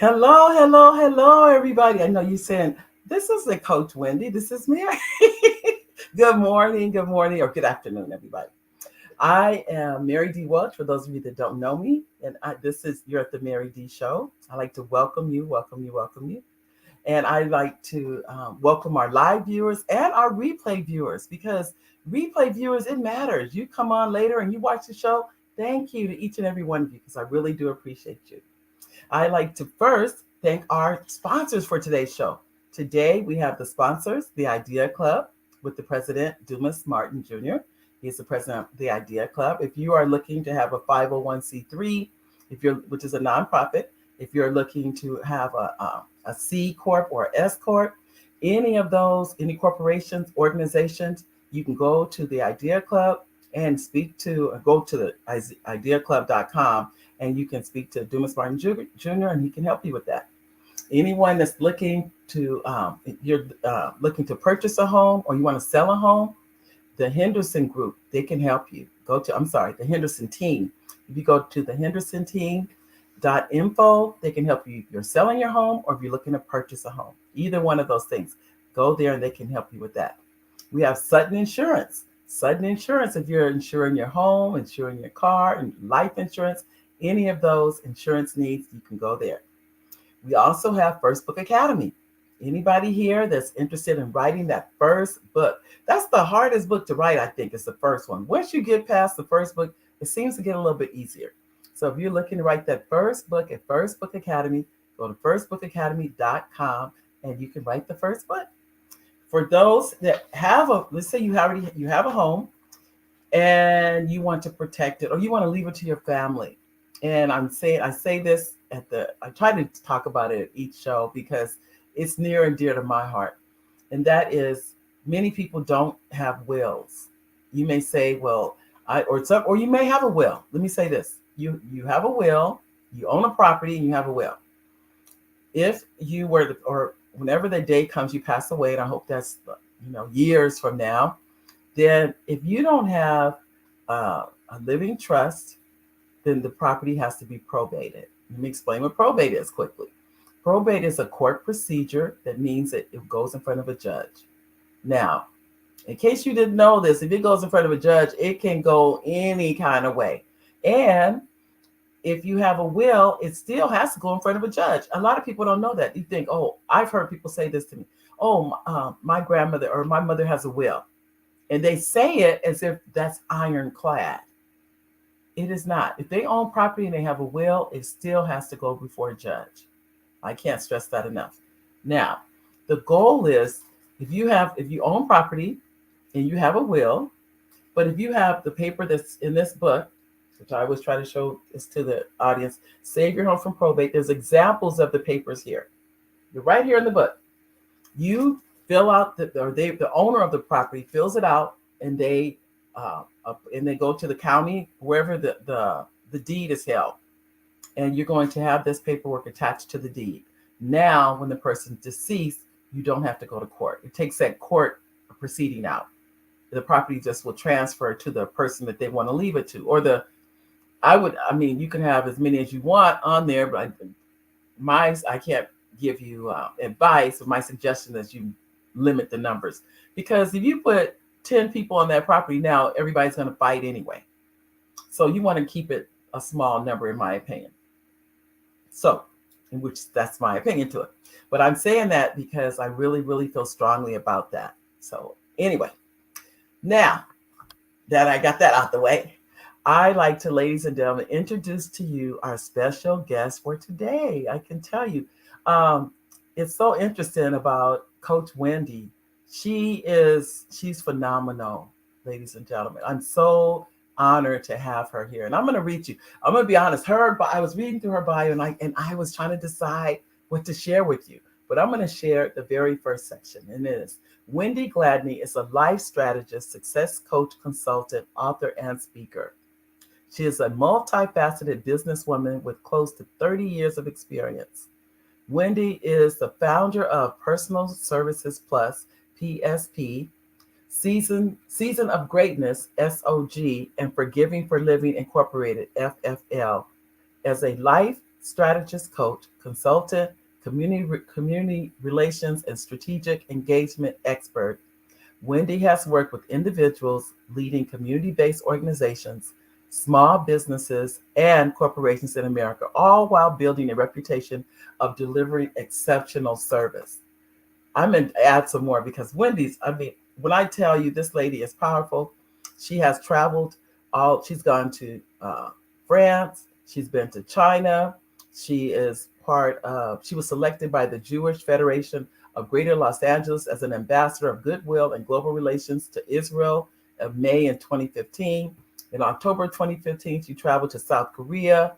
Hello, everybody. I know you're saying, this is the Coach Wendy. This is Mary. Good morning, or good afternoon, everybody. I am Mary D. Welch, for those of you that don't know me, and you're at the Mary D. Show. I like to welcome you. And I like to welcome our live viewers and our replay viewers, because replay viewers, it matters. You come on later and you watch the show. Thank you to each and every one of you, because I really do appreciate you. I like to first thank our sponsors for today's show. Today we have the sponsors, the Idea Club, with the president, Dumas Martin Jr. He's the president of the Idea Club. If you are looking to have a 501c3, which is a nonprofit, if you're looking to have a C corp or S corp, any corporations, organizations, you can go to the Idea Club and go to the ideaclub.com, and you can speak to Dumas Martin Jr. and he can help you with that. Anyone that's you're looking to purchase a home, or you want to sell a home, the Henderson Group, they can help you. The Henderson Team. If you go to the Henderson Team.info, they can help you if you're selling your home or if you're looking to purchase a home. Either one of those things. Go there and they can help you with that. We have Sutton Insurance. Sutton Insurance, if you're insuring your home, insuring your car, and life insurance, any of those insurance needs, you can go there. We also have First Book Academy. Anybody here that's interested in writing that first book? That's the hardest book to write, I think, is the first one. Once you get past the first book, it seems to get a little bit easier. So if you're looking to write that first book at First Book Academy, go to firstbookacademy.com and you can write the first book. For those that let's say you have a home and you want to protect it, or you want to leave it to your family. And I say this I try to talk about it at each show because it's near and dear to my heart. And that is, many people don't have wills. You may say, well, or you may have a will. Let me say this. You have a will, you own a property and you have a will. If you were or whenever the day comes, you pass away, and I hope that's years from now, then if you don't have a living trust, then the property has to be probated. Let me explain what probate is quickly. Probate is a court procedure that means that it goes in front of a judge. Now, in case you didn't know this, if it goes in front of a judge, it can go any kind of way. And if you have a will, it still has to go in front of a judge. A lot of people don't know that. You think, oh, I've heard people say this to me. Oh, my grandmother or my mother has a will. And they say it as if that's ironclad. It is not. If they own property and they have a will, it still has to go before a judge. I can't stress that enough. Now, the goal is, if you own property and you have a will, but if you have the paper that's in this book, which I always try to show this to the audience, Save Your Home from Probate, there's examples of the papers here. You're right here in the book. You fill out the owner of the property fills it out, and they go to the county, wherever the deed is held. And you're going to have this paperwork attached to the deed. Now, when the person's deceased, you don't have to go to court. It takes that court proceeding out. The property just will transfer to the person that they want to leave it to. Or you can have as many as you want on there, but I can't give you advice. But my suggestion is you limit the numbers. Because if you put 10 people on that property now, everybody's going to fight anyway. So you want to keep it a small number, in my opinion. So, that's my opinion to it. But I'm saying that because I really, really feel strongly about that. So anyway, now that I got that out the way, I like to, ladies and gentlemen, introduce to you our special guest for today. I can tell you, it's so interesting about Coach Wendy. She's phenomenal, ladies and gentlemen. I'm so honored to have her here. And I'm going to read you. I'm going to be honest. I was reading through her bio, and I was trying to decide what to share with you. But I'm going to share the very first section. And it is, Wendy Gladney is a life strategist, success coach, consultant, author, and speaker. She is a multi-faceted businesswoman with close to 30 years of experience. Wendy is the founder of Personal Services Plus, PSP, Season of Greatness, SOG, and Forgiving for Living Incorporated, FFL. As a life strategist, coach, consultant, community relations, and strategic engagement expert. Wendy has worked with individuals leading community based organizations, small businesses, and corporations in America, all while building a reputation of delivering exceptional service. I'm going to add some more because Wendy's, I mean, when I tell you this lady is powerful, she has traveled she's gone to France, she's been to China, she was selected by the Jewish Federation of Greater Los Angeles as an ambassador of goodwill and global relations to Israel of May in 2015. In October 2015, she traveled to South Korea,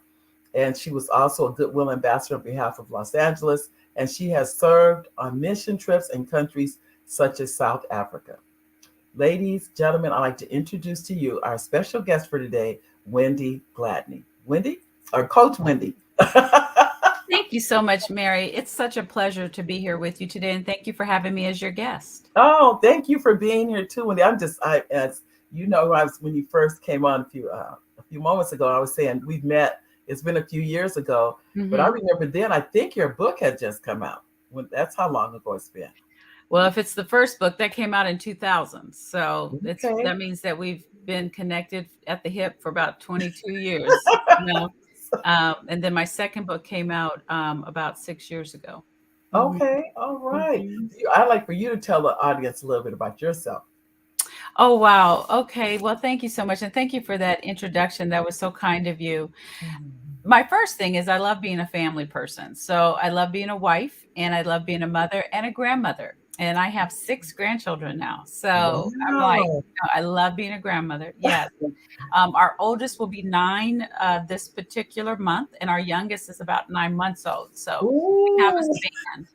and she was also a goodwill ambassador on behalf of Los Angeles, and she has served on mission trips in countries such as South Africa. Ladies, gentlemen, I'd like to introduce to you our special guest for today, Wendy Gladney. Wendy, or Coach Wendy. Thank you so much, Mary. It's such a pleasure to be here with you today, and thank you for having me as your guest. Oh, thank you for being here too, Wendy. As you know, when you first came on a few moments ago, I was saying we've met. It's been a few years ago, but I remember then. I think your book had just come out. That's how long ago it's been. Well, if it's the first book that came out in 2000, so Okay. that means that we've been connected at the hip for about 22 years. And then my second book came out about 6 years ago. Okay, all right. Mhm. I'd like for you to tell the audience a little bit about yourself. Oh, wow. Okay. Well, thank you so much. And thank you for that introduction. That was so kind of you. Mhm. My first thing is I love being a family person. So I love being a wife and I love being a mother and a grandmother. And I have 6 grandchildren now. So I'm like, Wow. I love being a grandmother. Yes. Our oldest will be 9 this particular month, and our youngest is about 9 months old. So we have a Ooh, span.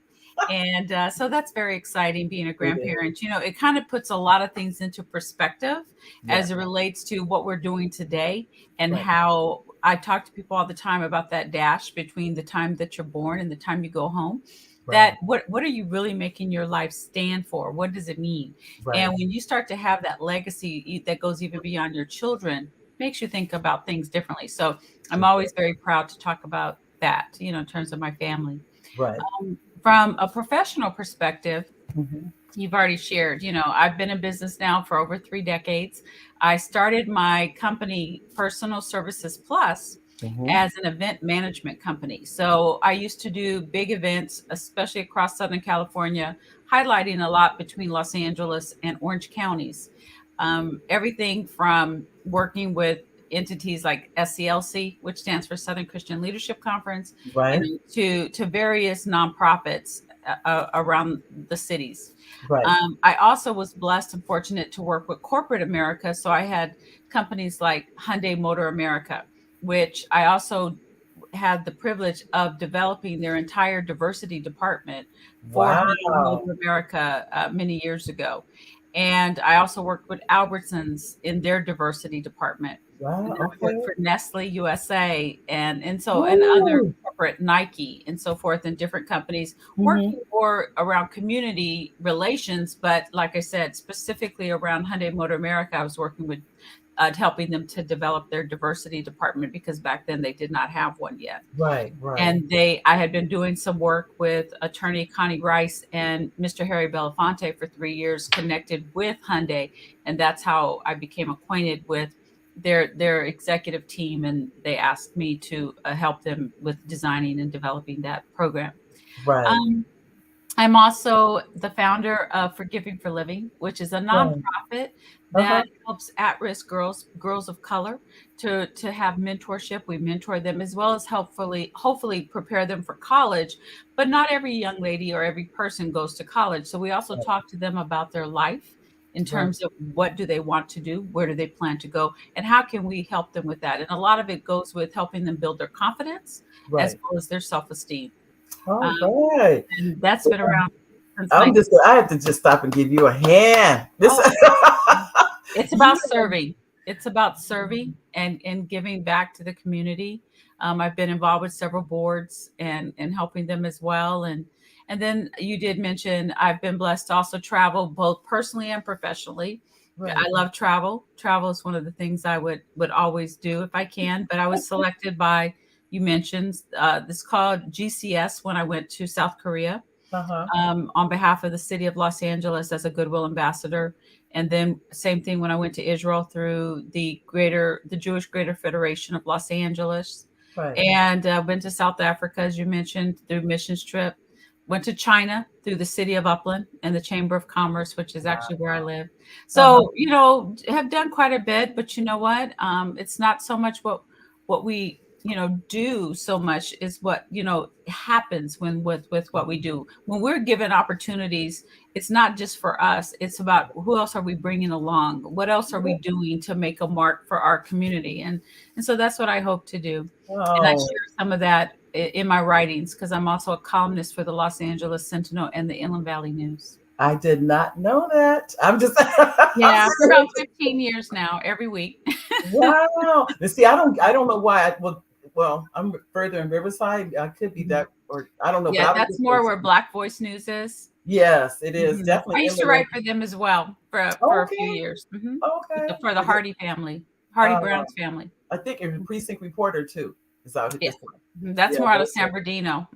And so that's very exciting being a it is. grandparent. It kind of puts a lot of things into perspective Yes, as it relates to what we're doing today and right, how I talk to people all the time about that dash between the time that you're born and the time you go home. right, That what are you really making your life stand for? What does it mean? right. And when you start to have that legacy that goes even beyond your children, makes you think about things differently. So I'm It always does. very proud to talk about that, in terms of my family. Right. From a professional perspective, Hmm. you've already shared, I've been in business now for over 3 decades. I started my company, Personal Services Plus, Hmm. as an event management company. So I used to do big events, especially across Southern California, highlighting a lot between Los Angeles and Orange counties. Everything from working with entities like SCLC, which stands for Southern Christian Leadership Conference, Right, to various nonprofits around the cities. right, I also was blessed and fortunate to work with corporate America. So I had companies like Hyundai Motor America, which I also had the privilege of developing their entire diversity department for Hyundai wow, Motor America many years ago. And I also worked with Albertsons in their diversity department. And wow, then I worked okay. for Nestle USA and other Ooh. corporate Nike and so forth in different companies, Hmm. working more around community relations. But like I said, specifically around Hyundai Motor America, I was working with helping them to develop their diversity department because back then they did not have one yet. Right, right, And I had been doing some work with attorney Connie Rice and Mr. Harry Belafonte for 3 years, connected with Hyundai, and that's how I became acquainted with their executive team, and they asked me to help them with designing and developing that program. right, Um, I'm also the founder of Forgiving for Living, which is a right. nonprofit Uh-huh. that helps at-risk girls of color to have mentorship. We mentor them as well as hopefully prepare them for college. But not every young lady or every person goes to college. So we also Right, talk to them about their life in right, terms of what do they want to do, where do they plan to go, and how can we help them with that. And a lot of it goes with helping them build their confidence as right. well as their self-esteem. All Um, right. and that's been around since I'm 19. just, I have to just stop and give you a hand. This, Oh, it's about yeah, serving. It's about serving and giving back to the community. I've been involved with several boards and helping them as well. And then you did mention I've been blessed to also travel both personally and professionally. I right. love travel. Travel is one of the things I would always do if I can. But I was selected by you mentioned. This called GCS when I went to South Korea, Uh-huh. on behalf of the city of Los Angeles as a goodwill ambassador. And then same thing when I went to Israel through the Jewish Greater Federation of Los Angeles, Right. and went to South Africa, as you mentioned, through missions trip. Went to China through the city of Upland and the Chamber of Commerce, which is actually where I live. Uh-huh. So, have done quite a bit, but you know what? It's not so much what we do so much is what happens when with what we do when we're given opportunities. It's not just for us, it's about who else are we bringing along, what else are we doing to make a mark for our community. And so that's what I hope to do, and I Oh, share some of that in my writings because I'm also a columnist for the Los Angeles Sentinel and the Inland Valley News. I did not know that. I'm just I'm Yeah, just for about 15 years now, every week. wow. And see, I don't know why well, I'm further in Riverside. I could be that, or I don't know, but Yeah, I was that's just more where Black Voice News is. yes, it is I definitely used to inland. write for them as well for a few Okay, years. okay. For the Is it, Hardy family, Hardy uh, Brown's family. I think a precinct reporter too is out at Yes. this point. That's Yeah, more out of those San Bernardino.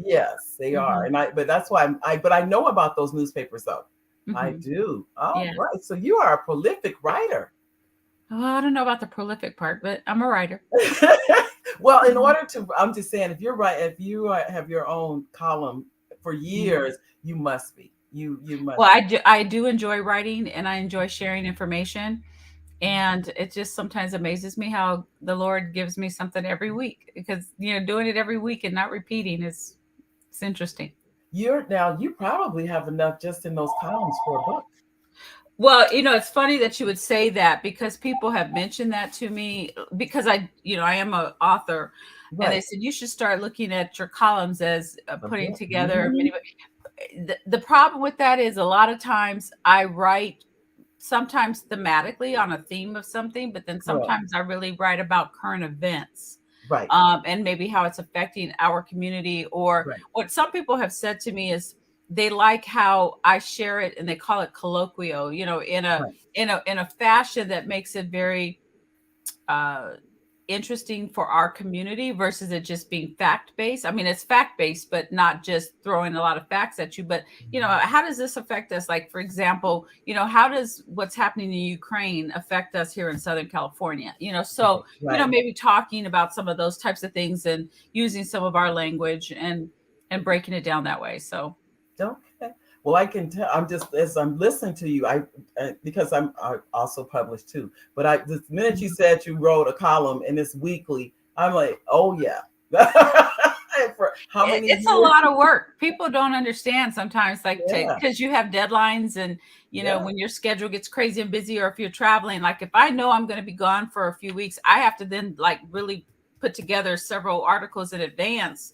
yes, they are. Hmm. And but that's why but I know about those newspapers though. I Hmm. do. All Yeah. right. So you are a prolific writer. Well, I don't know about the prolific part, but I'm a writer. Well, in Mhm. order to, I'm just saying, if you're right, if you have your own column for Mhm. years, you must be. You Well, must be. I do enjoy writing and I enjoy sharing information. And it just sometimes amazes me how the Lord gives me something every week because, doing it every week and not repeating is it's interesting. You probably have enough just in those columns for a book. Well, it's funny that you would say that because people have mentioned that to me because I am a author, and they Right. said you should start looking at your columns as A putting book. together Mhm. the problem with that is a lot of times I write sometimes thematically on a theme of something, but then Correct. sometimes I really write about current events, Right. and maybe how it's affecting our community. Or Right. what some people have said to me is they like how I share it, and they call it colloquial, Right. in a fashion that makes it very uh, interesting for our community versus it just being fact based. I mean, it's fact based, but not just throwing a lot of facts at you. But, how does this affect us? Like, for example, how does what's happening in Ukraine affect us here in Southern California? So, Right. Right. maybe talking about some of those types of things and using some of our language and breaking it down that way. So, Okay. Well, I can tell. I'm just as I'm listening to you. Because I also published too. But the minute you said you wrote a column and it's weekly, I'm like, oh yeah. For how many it's a years? lot of work. People don't understand sometimes, like Yeah. because you have deadlines, and Yeah. when your schedule gets crazy and busy, or if you're traveling. Like if I know I'm going to be gone for a few weeks, I have to then like really put together several articles in advance.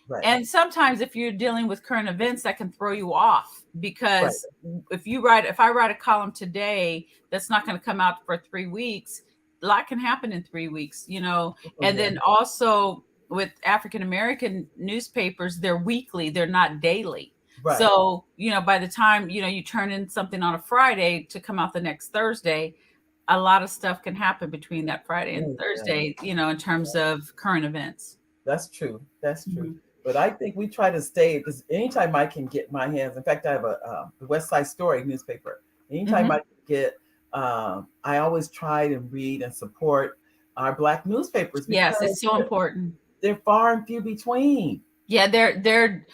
Right. And sometimes if you're dealing with current events, that can throw you off Right. because if I write a column today that's not going to come out for 3 weeks, a lot can happen in 3 weeks, Oh and yeah. then also with African American newspapers, they're weekly, they're not daily. Right. So, by the time, you turn in something on a Friday to come out the next Thursday, a lot of stuff can happen between that Friday and Oh yeah. Thursday, in terms of current events. That's true. That's true. Mhm. But I think we try to stay because anytime I can get my hands. In fact, I have the West Side Story newspaper. Anytime I Mhm. can get, I always try to read and support our Black newspapers Yes, it's because so important. they're far and few between. Yeah, they're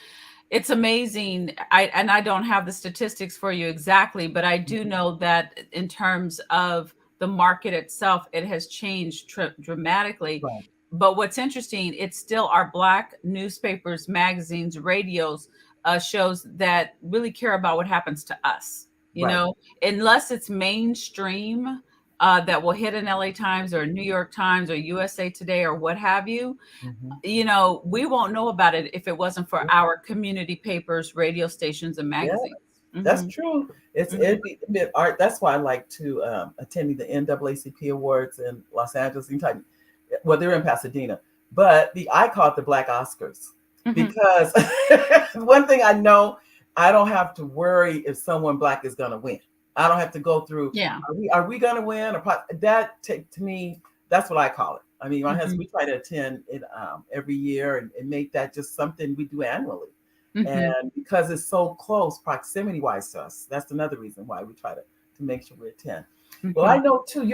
it's amazing. I don't have the statistics for you exactly, but I do Mhm. know that in terms of the market itself, it has changed dramatically. Right. But what's interesting, it's still our Black newspapers, magazines, radios, shows that really care about what happens to us. Right. Unless it's mainstream, that will hit an LA Times or New York Times or USA Today or what have you. Mhm. We won't know about it if it wasn't for our community papers, radio stations, and Yeah. magazines. That's Hmm. true. It's Hmm. it art. That's why I like to attending the NAACP awards in Los Angeles. Anytime, well, they're in Pasadena, but I call it the Black Oscars Hmm. because one thing I know, I don't have to worry if someone Black is going to win. I don't have to go through. Yeah. Are we going to win? To me, that's what I call it. I mean, my husband, Mhm. we try to attend it every year and make that just something we do annually. Mhm. And because it's so close proximity wise to us, that's another reason why we try to make sure we attend. Well, I Mhm. know too,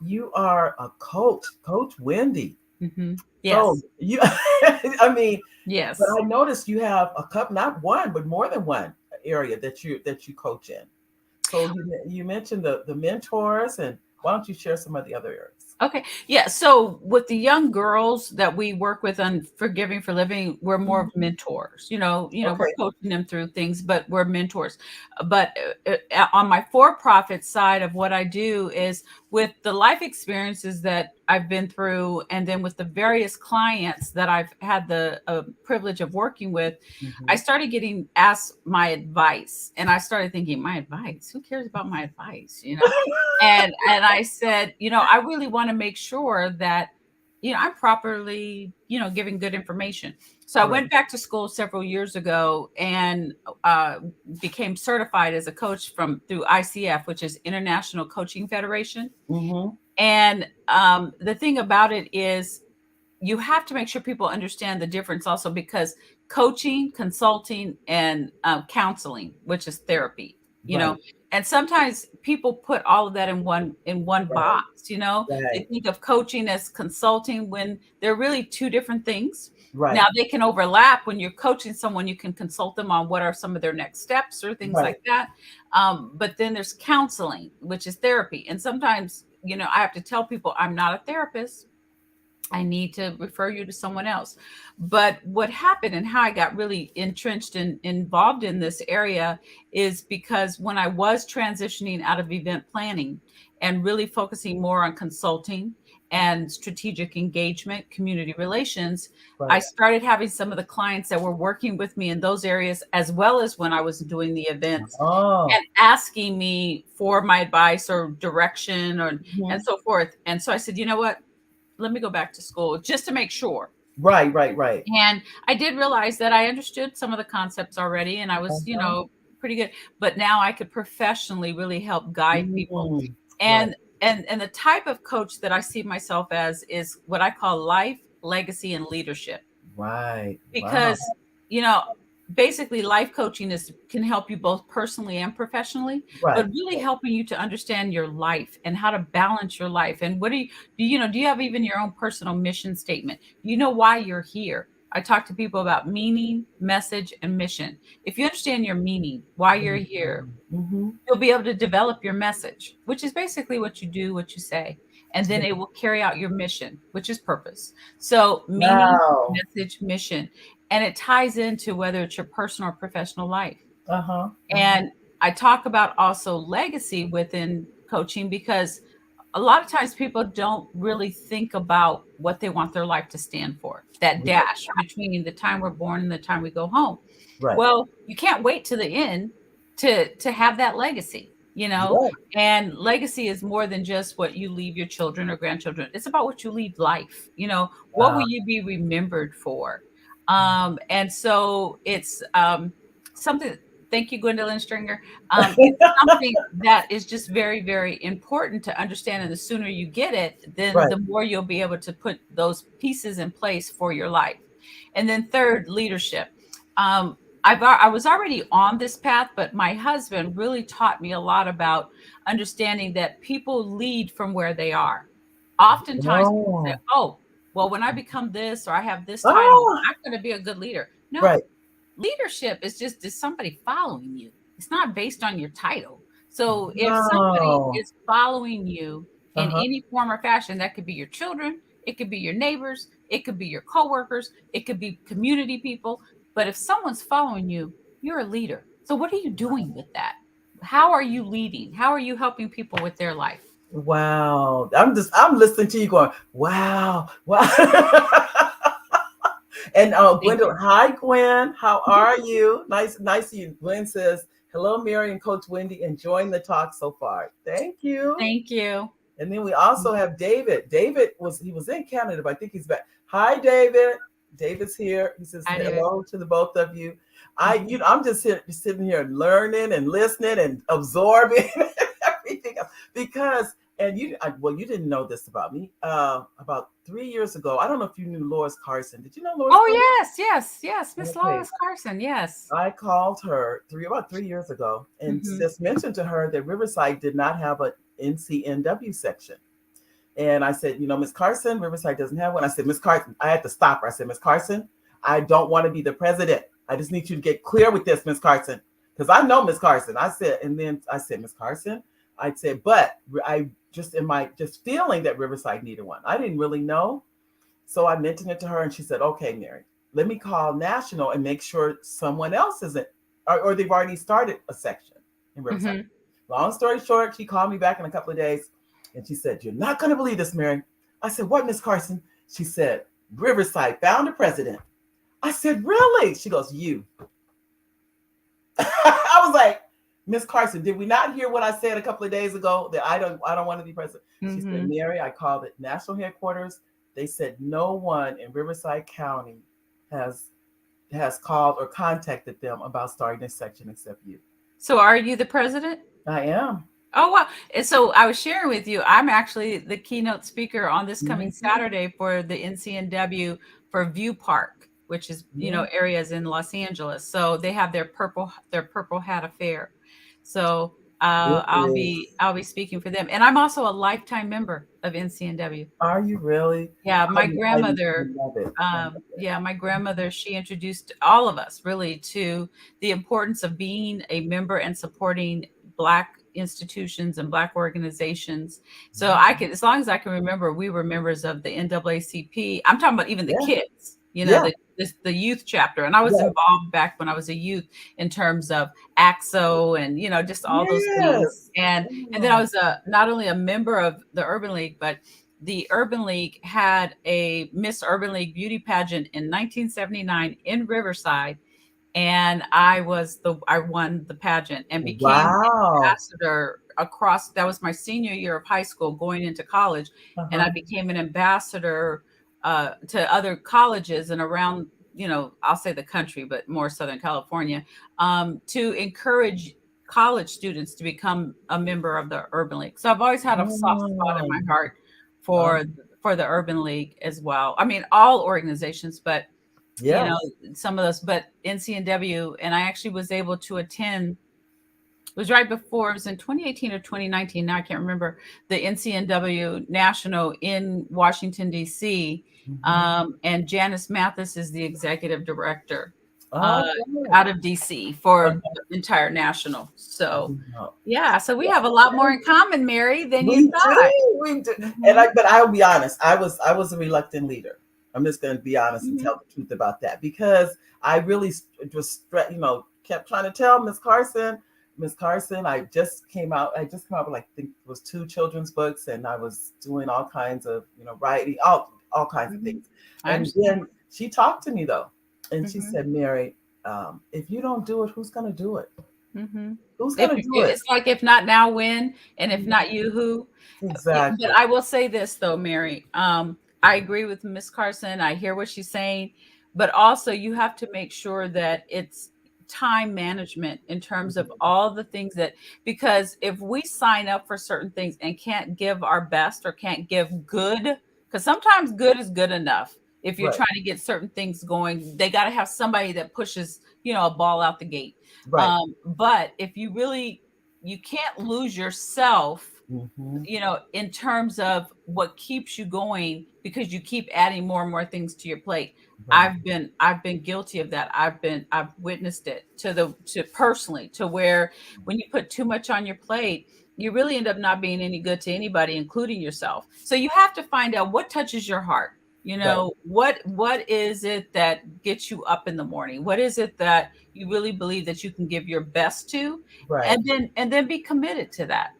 you are a coach, Coach Wendy. Mhm. So Yes. you, I mean, but Yes. I noticed you have a couple, not one, but more than one area that you coach in. So you mentioned the mentors, and why don't you share some of the other areas? Okay. Yeah. So with the young girls that we work with on Forgiving for Living, we're more of Mhm. mentors. We're Okay. coaching them through things, but we're mentors. But on my for-profit side of what I do is with the life experiences that I've been through, and then with the various clients that I've had the privilege of working with, I Hmm. started getting asked my advice, and I started thinking, my advice? Who cares about my advice? And I said, I really want to make sure that I'm properly giving good information. So I Right. went back to school several years ago and uh, became certified as a coach from through ICF, which is International Coaching Federation. Hmm. And the thing about it is you have to make sure people understand the difference also, because coaching, consulting, and counseling, which is therapy, you know Right. and sometimes people put all of that in one Right. box. They Right. think of coaching as consulting when they're really two different things. Now Right. they can overlap. When you're coaching someone, you can consult them on what are some of their next steps or things Right. like that. But then there's counseling, which is therapy, and sometimes I have to tell people I'm not a therapist. I need to refer you to someone else. But what happened and how I got really entrenched and involved in this area is because when I was transitioning out of event planning and really focusing more on consulting and strategic engagement, community relations, I Right. started having some of the clients that were working with me in those areas, as well as when I was doing the events, Oh. and asking me for my advice or direction or and Mhm. so forth. And so I said, you know what? Let me go back to school just to make sure. Right. Right. Right. And I did realize that I understood some of the concepts already, and I was, Uh-huh. pretty good. But now I could professionally really help guide people. Mm. Right. And the type of coach that I see myself as is what I call life, legacy, and leadership. Right. Wow. Because you know basically life coaching is can help you both personally and professionally, but Right. really helping you to understand your life and how to balance your life. And what do you have even your own personal mission statement? You know why you're here. I talk to people about meaning, message, and mission. If you understand your meaning, why you're here, Mm-hmm. you'll be able to develop your message, which is basically what you do, what you say, and then it will carry out your mission, which is purpose. So, meaning, Wow. message, mission, and it ties into whether it's your personal or professional life. Uh-huh. Uh-huh. And I talk about also legacy within coaching because a lot of times people don't really think about what they want their life to stand for, that Right. dash between the time we're born and the time we go home. Right. Well, you can't wait to the end to have that legacy. Right. And legacy is more than just what you leave your children or grandchildren. It's about what you leave life. What will Wow. you be remembered for? And so it's something. Thank you, Gwendolyn Stringer. It's something that is just very, very important to understand. And the sooner you get it, then Right. the more you'll be able to put those pieces in place for your life. And then third, leadership. I was already on this path, but my husband really taught me a lot about understanding that people lead from where they are. Oftentimes people say, Oh. "Oh, well, when I become this or I have this title, Oh. I'm going to be a good leader." No, Right. leadership is somebody following you. It's not based on your title. So if somebody Wow. is following you in Uh-huh. any form or fashion, that could be your children, it could be your neighbors, it could be your coworkers, it could be community people. But if someone's following you, you're a leader. So what are you doing with that? How are you leading? How are you helping people with their life? Wow. I'm listening to you going, wow. Wow. And Thank you. Gwendolyn, hi Gwen, how are you? Nice to you. Gwen says, hello, Mary and Coach Wendy, enjoying the talk so far. Thank you. Thank you. And then we also have David. He was in Canada, but I think he's back. Hi, David. David's here. He says I do. hello to the both of you. Mhm. I'm just sitting here learning and listening and absorbing everything else because And well, you didn't know this about me. About 3 years ago, I don't know if you knew Lois Carson. Did you know Lois Oh, Carson? yes, yes, yes. Miss Okay, Lois Carson. Yes. I called her about 3 years ago and Hmm. just mentioned to her that Riverside did not have an NCNW section. And I said, Miss Carson, Riverside doesn't have one. I said, Miss Carson, I had to stop her. I said, Miss Carson, I don't want to be the president. I just need you to get clear with this, Miss Carson, because I know Miss Carson. I said, and then I said, Miss Carson, I said, but I just in my just feeling that Riverside needed one. I didn't really know. So I mentioned it to her and she said, okay, Mary, let me call National and make sure someone else isn't, or they've already started a section in Riverside. Hmm. Long story short, she called me back in a couple of days and she said, you're not going to believe this, Mary. I said, what, Miss Carson? She said, Riverside found a president. I said, really? She goes, you. I was like, Miss Carson, did we not hear what I said a couple of days ago that I don't want to be president? She said, Hmm. Mary, I called it national headquarters. They said no one in Riverside County has has called or contacted them about starting this section except you. So, are you the president? I am. Oh, wow. And so I was sharing with you, I'm actually the keynote speaker on this coming Mhm. Saturday for the NCNW for View Park, which is, Yeah. areas in Los Angeles. So they have their Purple Hat Affair. So It is. I'll be speaking for them. And I'm also a lifetime member of NCNW. Are you really? Yeah, I, my I grandmother, love it. I love it. yeah, my grandmother, she introduced all of us really to the importance of being a member and supporting Black institutions and Black organizations. So I could, as long as I can remember, we were members of the NAACP. I'm talking about even the Yeah. kids, Yeah. the youth chapter. And I was Yeah. involved back when I was a youth in terms of AXO and, just all those things. Yes. And then I Oh, was not only a member of the Urban League, but the Urban League had a Miss Urban League beauty pageant in 1979 in Riverside, and I won the pageant and became wow. ambassador across. That was my senior year of high school, going into college, and I Uh-huh. became an ambassador to other colleges and around. I'll say the country, but more Southern California, to encourage college students to become a member of the Urban League. So I've always had a soft spot in my Oh, heart uh, for for the Urban League as well. I mean, all organizations, but you know, yes. some of those, but NCNW, and I actually was able to attend. It was right before, it was in 2018 or 2019. Now I can't remember, the NCNW National in Washington D.C. Mhm. And Janice Mathis is the executive director uh, Oh, good. out of D.C. for Uh-huh. the entire national. So No. yeah, so we Yeah. have a lot more in common, Mary, than you We thought. do. We do. And Hmm. but I'll be honest, I was a reluctant leader. I'm just going to be honest and Hmm. tell the truth about that because I really kept trying to tell Miss Carson, I just came out with like, I think it was two children's books and I was doing all kinds of, writing, all kinds of Hmm. things. I And understand. then she talked to me though. And she Hmm. said, Mary, if you don't do it, who's going to do it? Hmm. Who's If going to you, do it? it's like, if not now, when, and if not you, who? But Exactly. I will say this though, Mary. I agree with Miss Carson. I hear what she's saying, but also you have to make sure that it's time management in terms of all the things that, because if we sign up for certain things and can't give our best or can't give good, because sometimes good is good enough. If you're Right. trying to get certain things going, they got to have somebody that pushes, a ball out the gate. Right. But if you can't lose yourself, Hmm. in terms of what keeps you going, because you keep adding more and more things to your plate. Right. I've been guilty of that. I've witnessed it to personally, to where when you put too much on your plate, you really end up not being any good to anybody, including yourself. So you have to find out what touches your heart. Right. What is it that gets you up in the morning? What is it that you really believe that you can give your best to, Right. and then be committed to that.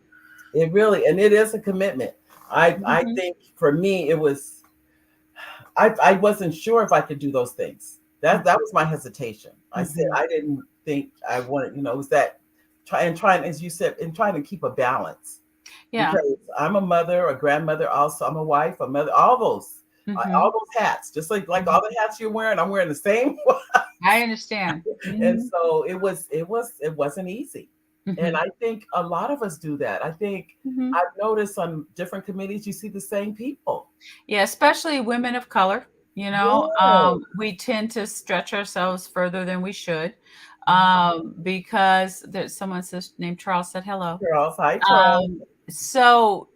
It really, and it is a commitment. I Mhm. think for me it was, I wasn't sure if I could do those things. That was my hesitation. I said Mhm. I didn't think I wanted, it was that trying, as you said, and trying to keep a balance Yeah. because I'm a mother, a grandmother, also I'm a wife, a mother, all Mhm. those hats, just like Mhm. all the hats you're wearing, I'm wearing the same one. I understand. And Mhm. so it wasn't easy. And Hmm. I think a lot of us do that. I think Hmm. I've noticed on different committees, you see the same people. Yeah, especially women of color. Yeah. We tend to stretch ourselves further than we should, Yeah. because there's someone says named Charles said hello. Charles. Hi, Charles. So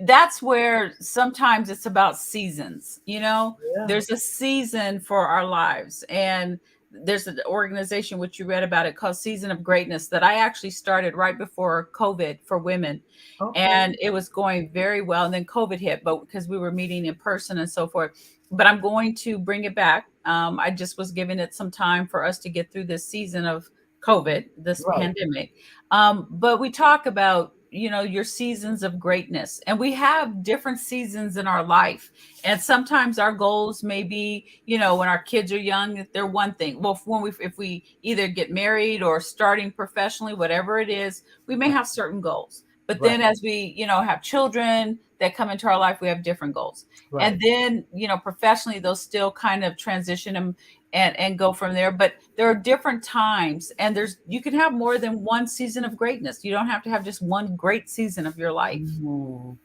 that's where sometimes it's about seasons. Yeah. There's a season for our lives, and there's an organization which you read about it called Season of Greatness that I actually started right before COVID for women, Okay. and it was going very well. And then COVID hit, but because we were meeting in person and so forth. But I'm going to bring it back. I just was giving it some time for us to get through this season of COVID, this Right. pandemic. But we talk about, your seasons of greatness, and we have different seasons in our life. And sometimes our goals may be, when our kids are young, if they're one thing. Well, if we either get married or starting professionally, whatever it is, we may Right. have certain goals. But Right. then as we, have children that come into our life, we have different goals. Right. And then, professionally, they'll still kind of transition them and go from there. But there are different times, and you can have more than one season of greatness. You don't have to have just one great season of your life.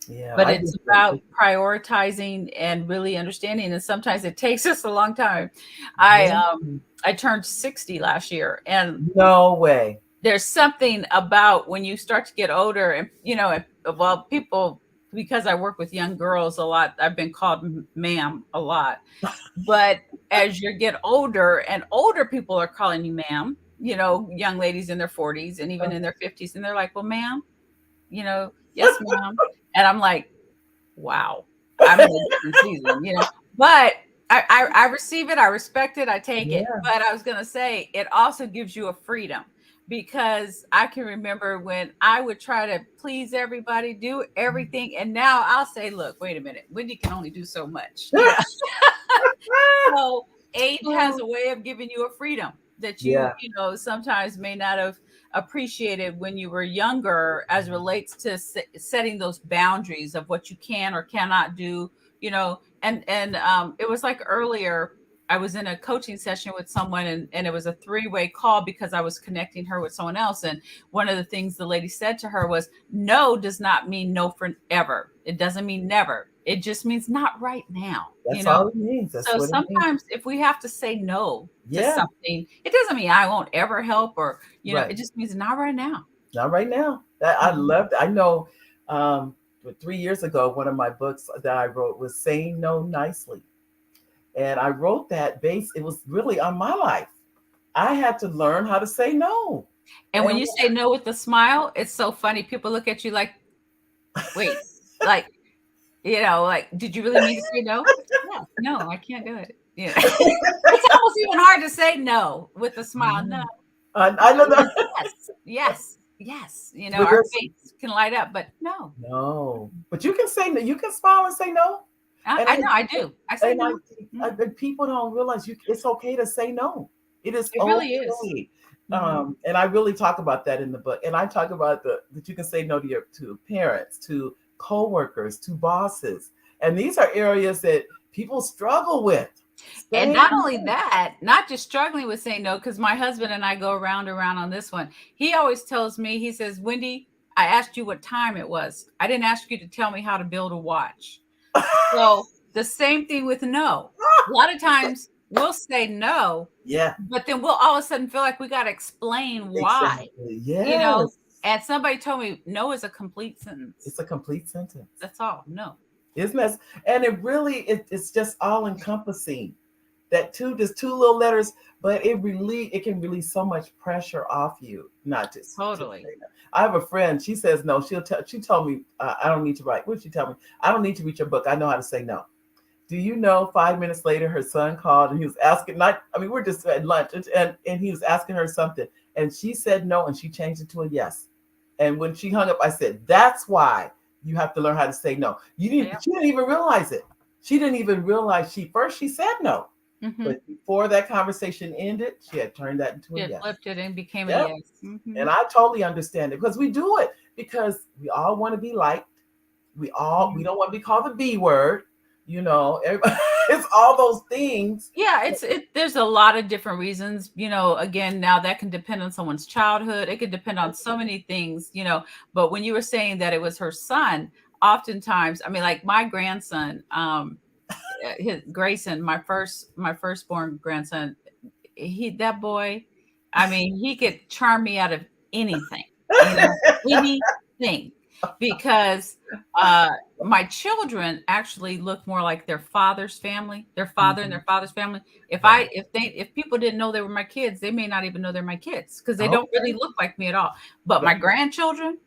Yeah. But I it's just about prioritizing and really understanding. And sometimes it takes us a long time. I yeah. um I turned 60 last year, and No way. there's something about when you start to get older, and well, people, because I work with young girls a lot, I've been called ma'am a lot. But as you get older, and older people are calling you ma'am, young ladies in their 40s and even in their 50s, and they're like, well, ma'am, yes, ma'am. And I'm like, wow, I'm in a different season, but I receive it, I respect it, I take it. Yeah. But I was gonna say it also gives you a freedom, because I can remember when I would try to please everybody, do everything, and now I'll say, look, wait a minute, Wendy can only do so much. So age has a way of giving you a freedom that Yeah. sometimes may not have appreciated when you were younger, as relates to setting those boundaries of what you can or cannot do. And it was like earlier, I was in a coaching session with someone, and it was a three-way call because I was connecting her with someone else. And one of the things the lady said to her was, no does not mean no forever. It doesn't mean never. It just means not right now, That's all it means. That's so what it means. sometimes if we have to say no to Yeah. something, it doesn't mean I won't ever help, or, Right. it just means not right now. Not right now. I Mhm. loved. I know. Um, 3 years ago, one of my books that I wrote was "Saying No Nicely," and I wrote that base. It was really on my life. I had to learn how to say no. And when And you say no with a smile, it's so funny. People look at you like, wait, like, like, did you really mean to say no? Yeah, no, I can't do it. Yeah. It's almost even hard to say no with a I smile. No, know. I no, know that. yes, yes, yes. But Our there's face can light up, but no. no. But you can say no. You can smile and say no. And I know I do. I say and no. Mhm. but people don't realize it's okay to say no. It is It really is. okay. Mhm. And I really talk about that in the book. And I talk about that you can say no to to parents, to coworkers, to bosses. And these are areas that people struggle with. And Say not only no. that, not just struggling with saying no, because my husband and I go round and round on this one. He always tells me, he says, Wendy, I asked you what time it was. I didn't ask you to tell me how to build a watch. So the same thing with no. A lot of times we'll say no, Yeah, but then we'll all of a sudden feel like we got to explain why, exactly. you know. Yes. And somebody told me no is a complete sentence. It's a complete sentence. That's all. No. Isn't that? And it's just all encompassing. That just two little letters, but it can release so much pressure off you not to Totally. say no. I have a friend. She says no. She told me I don't need to write. What did she tell me? I don't need to read your book. I know how to say no. Do you know? 5 minutes later, her son called and he was asking. Not. I mean, we're just at lunch and he was asking her something, and she said no, and she changed it to a yes. And when she hung up, I said, "That's why you have to learn how to say no." Yeah. She didn't even realize it. She didn't even realize she said no, Mm-hmm. but before that conversation ended, she had turned that into a It yes. flipped it and became a Yep. yes. Mm-hmm. And I totally understand it because we do it because we all want to be liked. We don't want to be called the B word. Everybody, it's all those things. Yeah, there's a lot of different reasons, again, now that can depend on someone's childhood. It could depend on so many things, but when you were saying that it was her son, oftentimes, I mean, like my grandson, his Grayson, my firstborn grandson, that boy, I mean, he could charm me out of anything, anything, because my children actually look more like their father's family, their father and their father's family. Right. If people didn't know they were my kids, they may not even know they're my kids because they don't Okay. really look like me at all. But my grandchildren,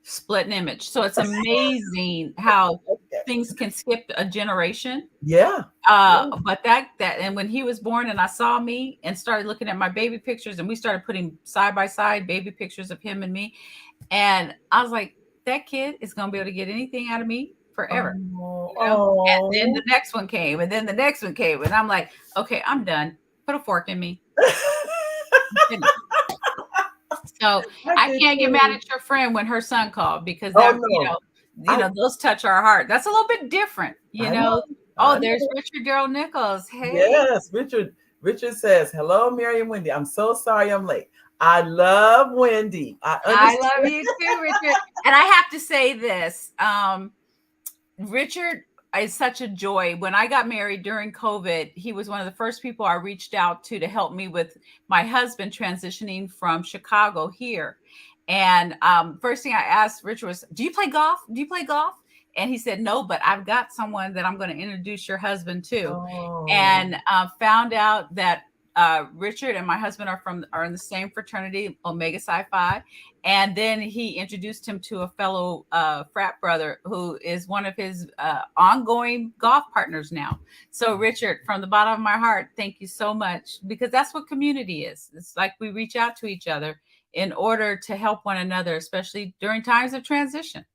split an image. So it's amazing how Okay. things can skip a generation. Yeah. Yeah. But and when he was born and I saw me and started looking at my baby pictures and we started putting side by side baby pictures of him and me, and I was like, that kid is gonna be able to get anything out of me forever. Oh, And then oh. the next one came, and then the next one came, and I'm like, okay, I'm done. Put a fork in me. I'm finished. So I I did can't get mad too. at your friend when her son called because Oh that, no. I those touch our heart. That's a little bit different, I know. Oh, I there's know. Richard Darrell Nichols. Hey, Yes, Richard. Richard says, "Hello, Mary and Wendy. I'm so sorry I'm late. I love Wendy. I I understand." love you too, Richard. And I have to say this. Richard is such a joy. When I got married during COVID, he was one of the first people I reached out to help me with my husband transitioning from Chicago here. And first thing I asked Richard was, "Do you play golf? Do you play golf?" And he said, "No, but I've got someone that I'm going to introduce your husband to." Oh, And found out that Richard and my husband are in the same fraternity, Omega Psi Phi. And then he introduced him to a fellow frat brother who is one of his ongoing golf partners now. So, Richard, from the bottom of my heart, thank you so much, because that's what community is. It's like we reach out to each other in order to help one another, especially during times of transition.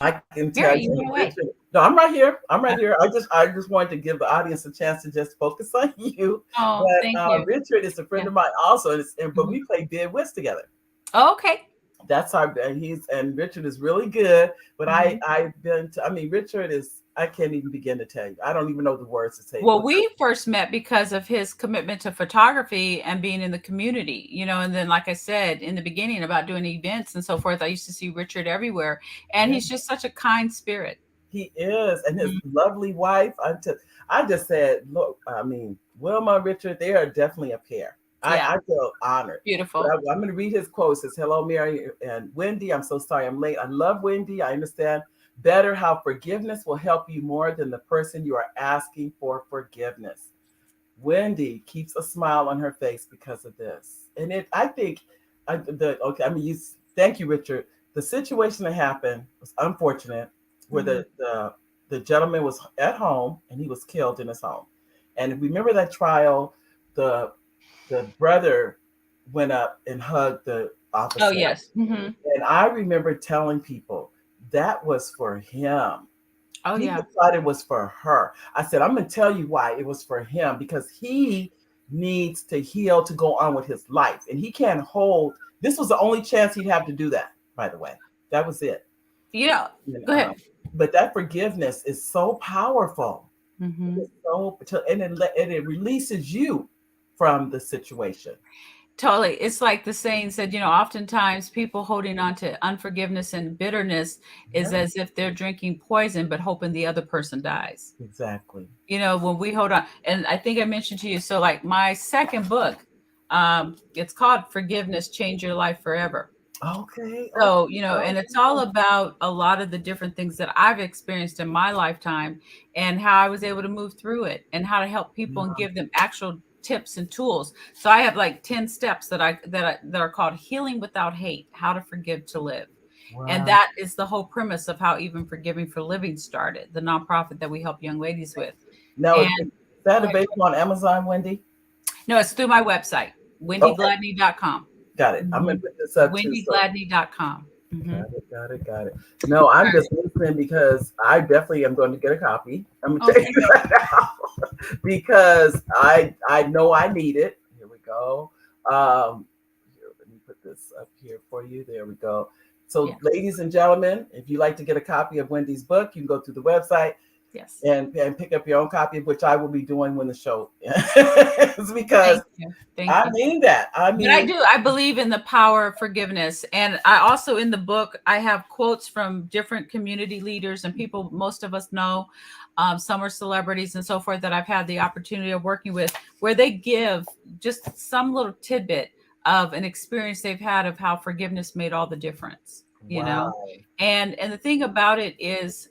I can tell Mary, you you, went away. Richard. No, I'm right here. I'm right here. I just wanted to give the audience a chance to just focus on you. Oh, thank But you. Richard is a friend Yeah. of mine also, but Mhm. we play bid whist together. Okay. That's our and Richard is really good. But Mhm. I've been to, I mean, Richard is, I can't even begin to tell you. I don't even know the words to say. Well, we first met because of his commitment to photography and being in the community, and then, like I said in the beginning about doing events and so forth, I used to see Richard everywhere, and Yeah, he's just such a kind spirit. he is, and his Mhm. lovely wife. I just said, look, I mean, Wilma, Richard, they are definitely a pair. Yeah, I feel honored. But beautiful. I'm going to read his quote. It says, "Hello, Mary and Wendy. I'm so sorry I'm late. I love Wendy. I understand better how forgiveness will help you more than the person you are asking for forgiveness. Wendy keeps a smile on her face because of this." And I think, okay, I mean, thank you, Richard. The situation that happened was unfortunate, where Mhm. the gentleman was at home and he was killed in his home. And if we remember that trial, the the brother went up and hugged the Oh, officer. yes. Mhm. And I remember telling people that was for him. Oh, People yeah. thought it was for her. I said, I'm going to tell you why it was for him, because he needs to heal to go on with his life. And he can't hold, this was the only chance he'd have to do that, by the way. That was it. You know And, Go ahead. but that forgiveness is so powerful. It is Mhm. so, and it releases you from the situation. Totally. It's like the saying said, oftentimes people holding on to unforgiveness and bitterness is Yeah, as if they're drinking poison, but hoping the other person dies. exactly. When we hold on, and I think I mentioned to you, so like my second book, it's called Forgiveness, Change Your Life Forever. Okay. Okay. So, and it's all about a lot of the different things that I've experienced in my lifetime and how I was able to move through it and how to help people and Yeah. give them actual tips and tools. So I have like 10 steps that are called Healing Without Hate, How to Forgive to Live. And Wow. that is the whole premise of how Even Forgiving for Living started, the nonprofit that we help young ladies with. Now, And is that go ahead. available on Amazon, Wendy? No, it's through my website, Okay. wendygladney.com. Got it. I'm gonna Mhm. put this up too. So wendygladney.com. Mhm. got it, got it, got it. No, I'm just listening because I definitely am going to get a copy. I'm gonna tell Okay. you that now because I know I need it. Here we go. Here, let me put this up here for you. There we go. So, Yeah. ladies and gentlemen, if you'd like to get a copy of Wendy's book, you can go to the website. Yes. and pick up your own copy, which I will be doing when the show is, because Thank you. Thank I you. mean that. I But I mean, do. I believe in the power of forgiveness. And I also, in the book, I have quotes from different community leaders and people most of us know. Some are celebrities and so forth that I've had the opportunity of working with, where they give just some little tidbit of an experience they've had of how forgiveness made all the difference, you know? wow. And the thing about it is,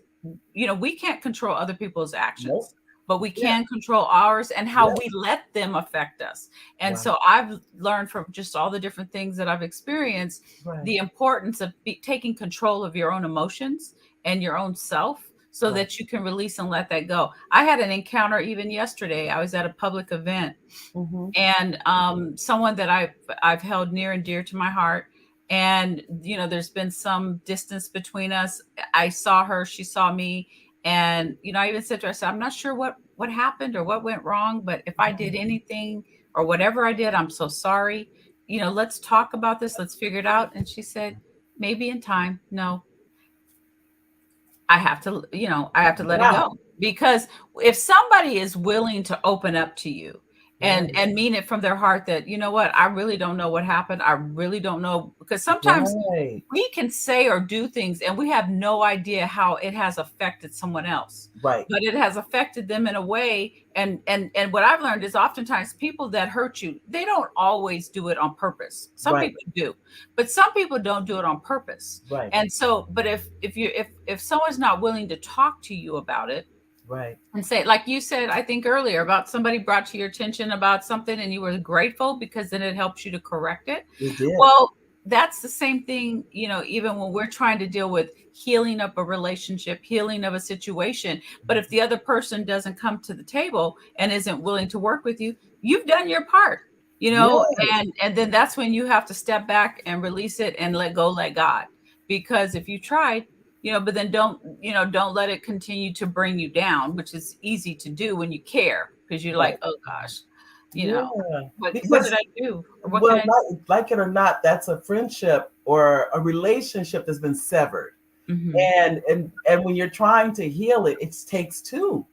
we can't control other people's Nope. actions, but we Yeah. can control ours and how Yeah. we let them affect us. And Wow. so I've learned from just all the different things that I've experienced Right. the importance of taking control of your own emotions and your own self so Right. that you can release and let that go. I had an encounter even yesterday. I was at a public event, Mm-hmm. and someone that I've held near and dear to my heart. And there's been some distance between us. I saw her, she saw me, and I even said to her, I said, I'm not sure what happened or what went wrong, but if I did anything or whatever I did, I'm so sorry. Let's talk about this. Let's figure it out. And she said, maybe in time. No, I have to let it Wow. go, because if somebody is willing to open up to you and Right. and mean it from their heart that, what, I really don't know what happened. I really don't know, because sometimes Right. we can say or do things and we have no idea how it has affected someone else, Right. but it has affected them in a way. And what I've learned is oftentimes people that hurt you, they don't always do it on purpose. Some Right. people do, but some people don't do it on purpose. Right. And so, but if someone's not willing to talk to you about it Right. and say, like you said, I think earlier, about somebody brought to your attention about something and you were grateful because then it helps you to correct it. It did. Well, that's the same thing, even when we're trying to deal with healing up a relationship, healing of a situation. But if the other person doesn't come to the table and isn't willing to work with you, you've done your part, Yes. and then that's when you have to step back and release it and let go, let God. Because if you tried, but then don't let it continue to bring you down, which is easy to do when you care, because you're Right. like, oh gosh, you Yeah. know, what did Because, I do? Or what can well, I not, like it or not, that's a friendship or a relationship that's been severed. do? Hmm. And when you're trying to heal it, it takes two.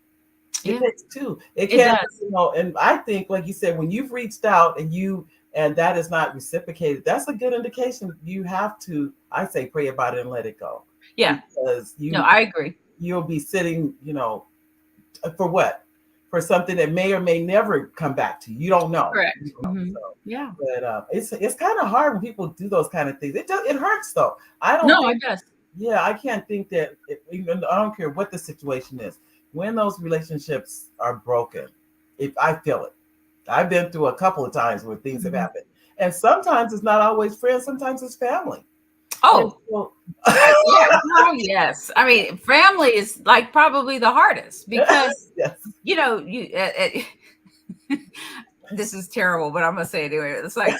It Yeah, takes two. It it can't, does. and I think, like you said, when you've reached out and that is not reciprocated, that's a good indication. You have to, I say, pray about it and let it go, Yeah. because No, I agree. you'll be sitting, for what? For something that may or may never come back to you. You don't know. You Correct. don't know. Hmm. So, Yeah. but it's kind of hard when people do those kind of things. It hurts though. I don't No, think. it does. Yeah, I can't think that. Even I don't care what the situation is. When those relationships are broken, if I feel it, I've been through a couple of times where things have Hmm. happened, and sometimes it's not always friends. Sometimes it's family. And Oh, so, yeah. Oh, yes. I mean, family is like probably the hardest, because yes, you this is terrible, but I'm gonna say it anyway. It's like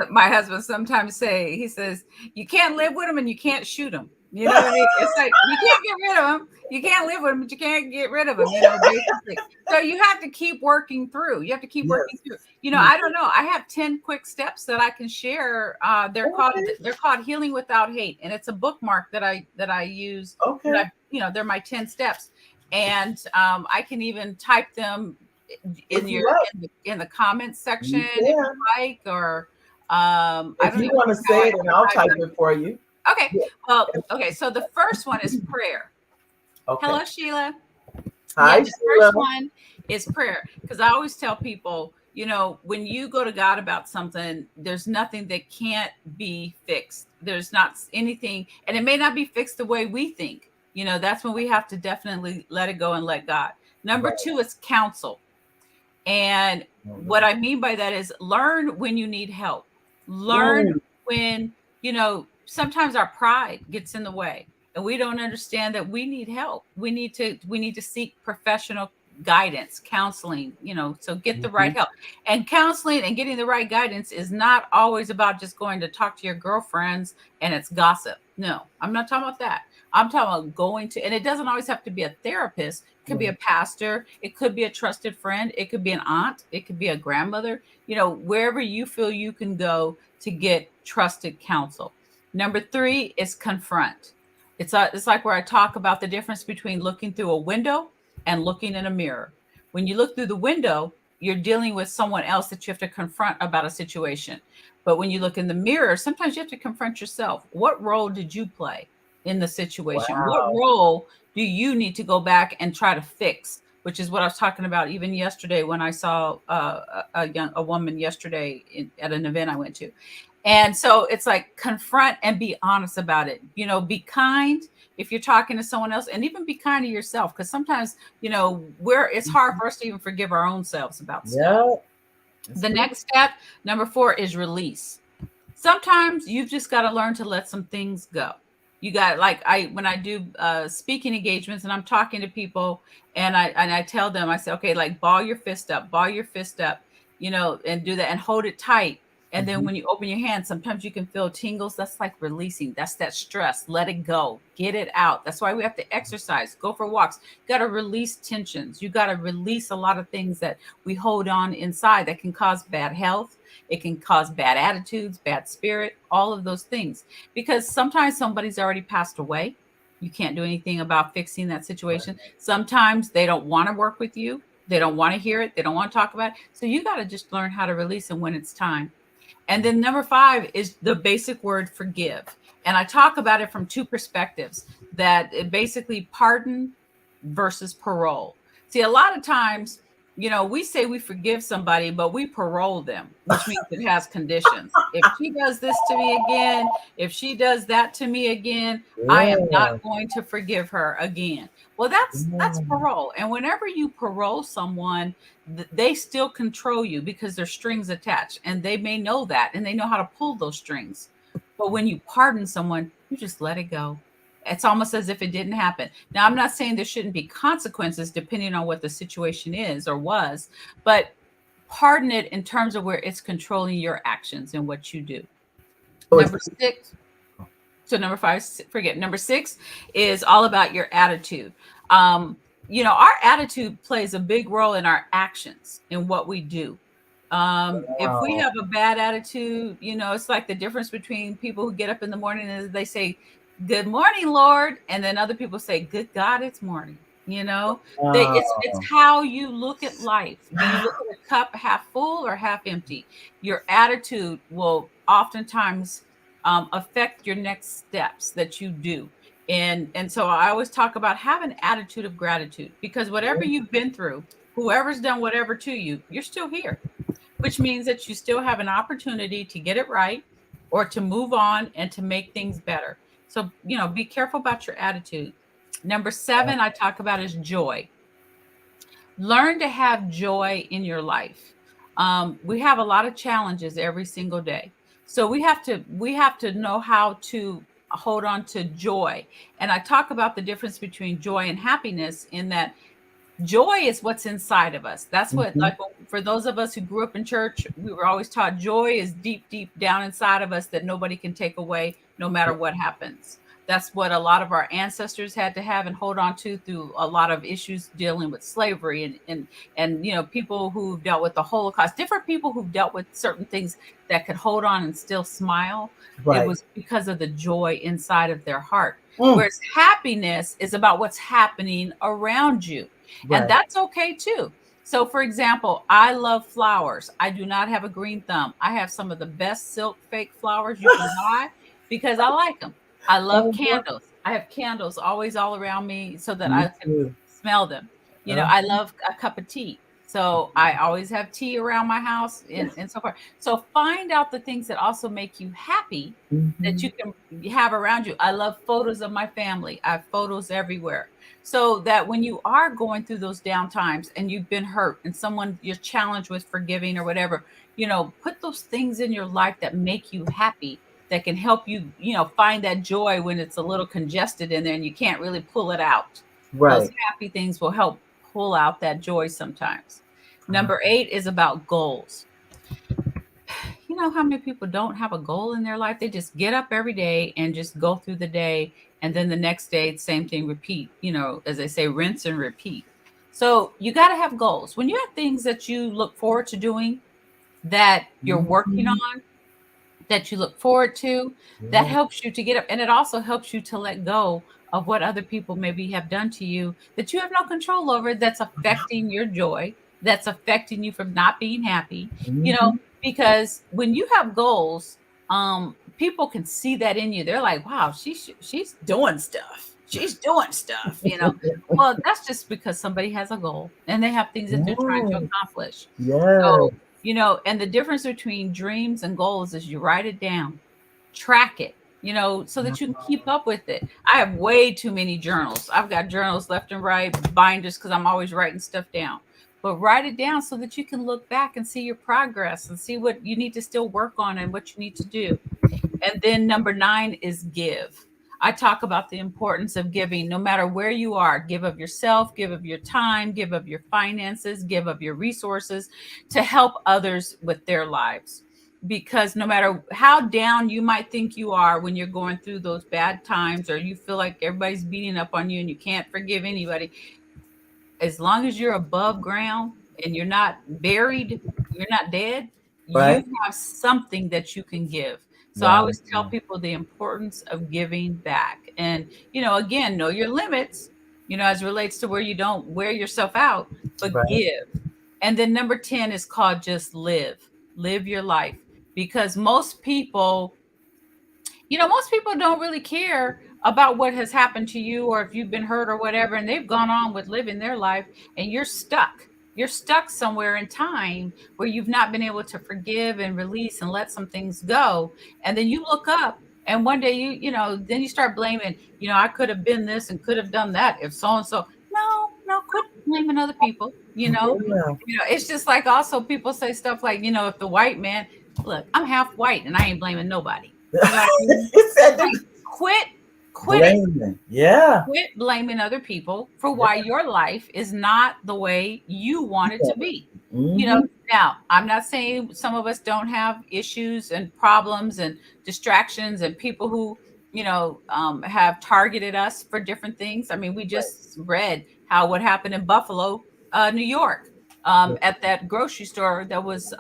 my husband sometimes say, he says, you can't live with them and you can't shoot them. You know what I mean? It's like you can't get rid of them. You can't live with them, but you can't get rid of them, basically. So you have to keep working through. You have to keep yes. working through. I don't know. I have 10 quick steps that I can share. They're called Okay, they're called Healing Without Hate. And it's a bookmark that I use. okay. They're my 10 steps. And I can even type them If in you your like, in the comments section you if can. you like, or I If don't you even want to know how say it, and I'll I type it for you. okay. Yeah. Well, okay, so the first one is prayer. Okay. Hello, Sheila. Yeah, Hi, the first Sheila. one is prayer, because I always tell people, when you go to God about something, there's nothing that can't be fixed. There's not anything, and it may not be fixed the way we think. That's when we have to definitely let it go and let God. Number Right. two is counsel. And what I mean by that is learn when you need help. Learn Mm, when, sometimes our pride gets in the way and we don't understand that we need help. We need to seek professional guidance, counseling, so get the right mhm. help. And counseling and getting the right guidance is not always about just going to talk to your girlfriends and it's gossip. No, I'm not talking about that. I'm talking about going to, and it doesn't always have to be a therapist. It could be a Right. pastor. It could be a trusted friend. It could be an aunt. It could be a grandmother, wherever you feel you can go to get trusted counsel. Number three is confront. It's like where I talk about the difference between looking through a window and looking in a mirror. When you look through the window, you're dealing with someone else that you have to confront about a situation. But when you look in the mirror, sometimes you have to confront yourself. What role did you play in the situation? What Wow. role do you need to go back and try to fix? Which is what I was talking about even yesterday when I saw a woman yesterday at an event I went to. And so it's like confront and be honest about it. Be kind if you're talking to someone else, and even be kind to yourself, because sometimes it's hard for us to even forgive our own selves about stuff. Yeah. That's The good. next step, number 4, is release. Sometimes you've just got to learn to let some things go. You got, like, when I do speaking engagements and I'm talking to people, and I tell them, I say, okay, like, ball your fist up, and do that and hold it tight. And then Mhm. when you open your hand, sometimes you can feel tingles. That's like releasing. That's that stress. Let it go. Get it out. That's why we have to exercise, go for walks. You got to release tensions. You got to release a lot of things that we hold on inside that can cause bad health. It can cause bad attitudes, bad spirit, all of those things. Because sometimes somebody's already passed away. You can't do anything about fixing that Right. situation. Sometimes they don't want to work with you. They don't want to hear it. They don't want to talk about it. So you got to just learn how to release them when it's time. And then number 5 is the basic word forgive. And I talk about it from 2 perspectives, that it basically pardon versus parole. See, a lot of times, we say we forgive somebody, but we parole them, which means it has conditions. If she does this to me again, if she does that to me again, I am not Yeah. going to forgive her again. Well, that's Yeah. parole. And whenever you parole someone, they still control you because there's strings attached, and they may know that, and they know how to pull those strings. But when you pardon someone, you just let it go. It's almost as if it didn't happen. Now, I'm not saying there shouldn't be consequences depending on what the situation is or was, but pardon it in terms of where it's controlling your actions and what you do. So it's Number 6, so number 5, forget. Number 6 is all about your attitude. Our attitude plays a big role in our actions and what we do. If we wow. have a bad attitude, it's like the difference between people who get up in the morning and they say, "Good morning, Lord," and then other people say, "Good God, it's morning." It's Wow. how you look at life. Do you look at a cup half full or half empty? Your attitude will oftentimes affect your next steps that you do. And so I always talk about have an attitude of gratitude, because whatever you've been through, whoever's done whatever to you, you're still here, which means that you still have an opportunity to get it right or to move on and to make things better. So, be careful about your attitude. Number 7 I talk about is joy. Learn to have joy in your life. We have a lot of challenges every single day, so we have to know how to hold on to joy. And I talk about the difference between joy and happiness, in that joy is what's inside of us. That's what, Mhm. like, for those of us who grew up in church, we were always taught joy is deep, deep down inside of us that nobody can take away, no matter what happens. That's what a lot of our ancestors had to have and hold on to through a lot of issues dealing with slavery, and people who've dealt with the Holocaust, different people who've dealt with certain things that could hold on and still smile. It Right. was because of the joy inside of their heart. Mm. Whereas happiness is about what's happening around you, and Right. that's okay too. So, for example, I love flowers. I do not have a green thumb. I have some of the best silk fake flowers you can buy because I like them. I love Uh-huh. candles. I have candles always all around me so that Me I can too. smell them. I Uh-huh. love a cup of tea. So I always have tea around my house, and so forth. So find out the things that also make you happy that you Mhm. can have around you. I love photos of my family. I have photos everywhere, so that when you are going through those down times and you've been hurt and someone you're challenged with forgiving or whatever, put those things in your life that make you happy, that can help you, find that joy when it's a little congested in there and you can't really pull it out. Those Right. happy things will help pull out that joy sometimes. Uh, Number 8 is about goals. You know how many people don't have a goal in their life? They just get up every day and just go through the day. And then the next day, same thing, repeat, as they say, rinse and repeat. So you got to have goals. When you have things that you look forward to doing, that you're working mhm. on, that you look forward to, that Yeah. helps you to get up. And it also helps you to let go of what other people maybe have done to you that you have no control over, that's affecting your joy, that's affecting you from not being happy, you know, Hmm. because when you have goals, people can see that in you. They're like, wow, she's doing stuff. She's doing stuff, you know. Well, that's just because somebody has a goal and they have things that they're trying to Yes. accomplish. Yes. So, you know, and the difference between dreams and goals is you write it down, track it, you know, so that you can keep up with it. I have way too many journals. I've got journals left and right, binders, because I'm always writing stuff down. But write it down so that you can look back and see your progress and see what you need to still work on and what you need to do. And then number 9 is give. I talk about the importance of giving no matter where you are. Give of yourself, give of your time, give of your finances, give of your resources to help others with their lives. Because no matter how down you might think you are when you're going through those bad times, or you feel like everybody's beating up on you and you can't forgive anybody, as long as you're above ground and you're not buried, you're not dead, you Right. have something that you can give. So I Wow. always tell people the importance of giving back. And, you know, again, know your limits, you know, as it relates to where you don't wear yourself out, but Right. give. And then number 10 is called just live. Live your life. Because most people, you know, most people don't really care about what has happened to you or if you've been hurt or whatever, and they've gone on with living their life, and you're stuck. You're stuck somewhere in time where you've not been able to forgive and release and let some things go. And then you look up, and one day you know, then you start blaming, you know, I could have been this and could have done that if so and so. No, no, quit blaming other people, you know. Yeah. You know, it's just like also people say stuff like, you know, if the white man, look, I'm half white and I ain't blaming nobody. You know what I mean? He said Like, the quit it. blaming. Yeah. Quit blaming other people for Yeah. why your life is not the way you want it to be. You know, Mm-hmm. now I'm not saying some of us don't have issues and problems and distractions and people who, you know, have targeted us for different things. I mean, we Right. just read how what happened in Buffalo, New York, Yeah. at that grocery store that was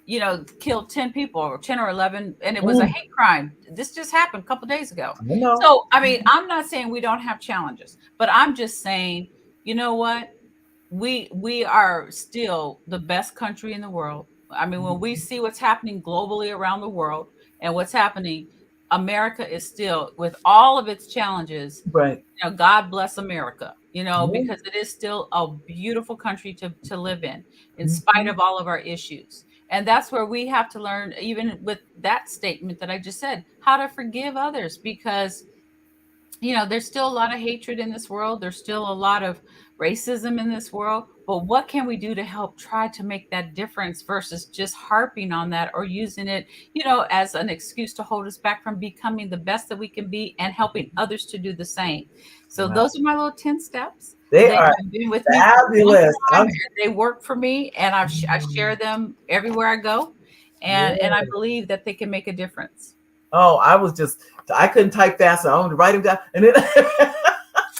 you know, killed 10 people or 10 or 11, and it was a Mm, hate crime. This just happened a couple days ago. I know. So, I mean, I'm not saying we don't have challenges, but I'm just saying, you know what? We are still the best country in the world. I mean, when we see what's happening globally around the world and what's happening, America is still, with all of its challenges, Right. you know, God bless America, you know, Yeah. because it is still a beautiful country to live in spite Mhm. of all of our issues. And that's where we have to learn, even with that statement that I just said, how to forgive others, because you know, there's still a lot of hatred in this world. There's still a lot of racism in this world. But what can we do to help try to make that difference versus just harping on that or using it, you know, as an excuse to hold us back from becoming the best that we can be and helping others to do the same? So Wow. those are my little 10 steps. They They are have been with me for a long fabulous. time, and they work for me, and I share Mm, them everywhere I go, and I yeah. believe that they can make a difference. Oh, I couldn't type fast. So I wanted to write them down. And then,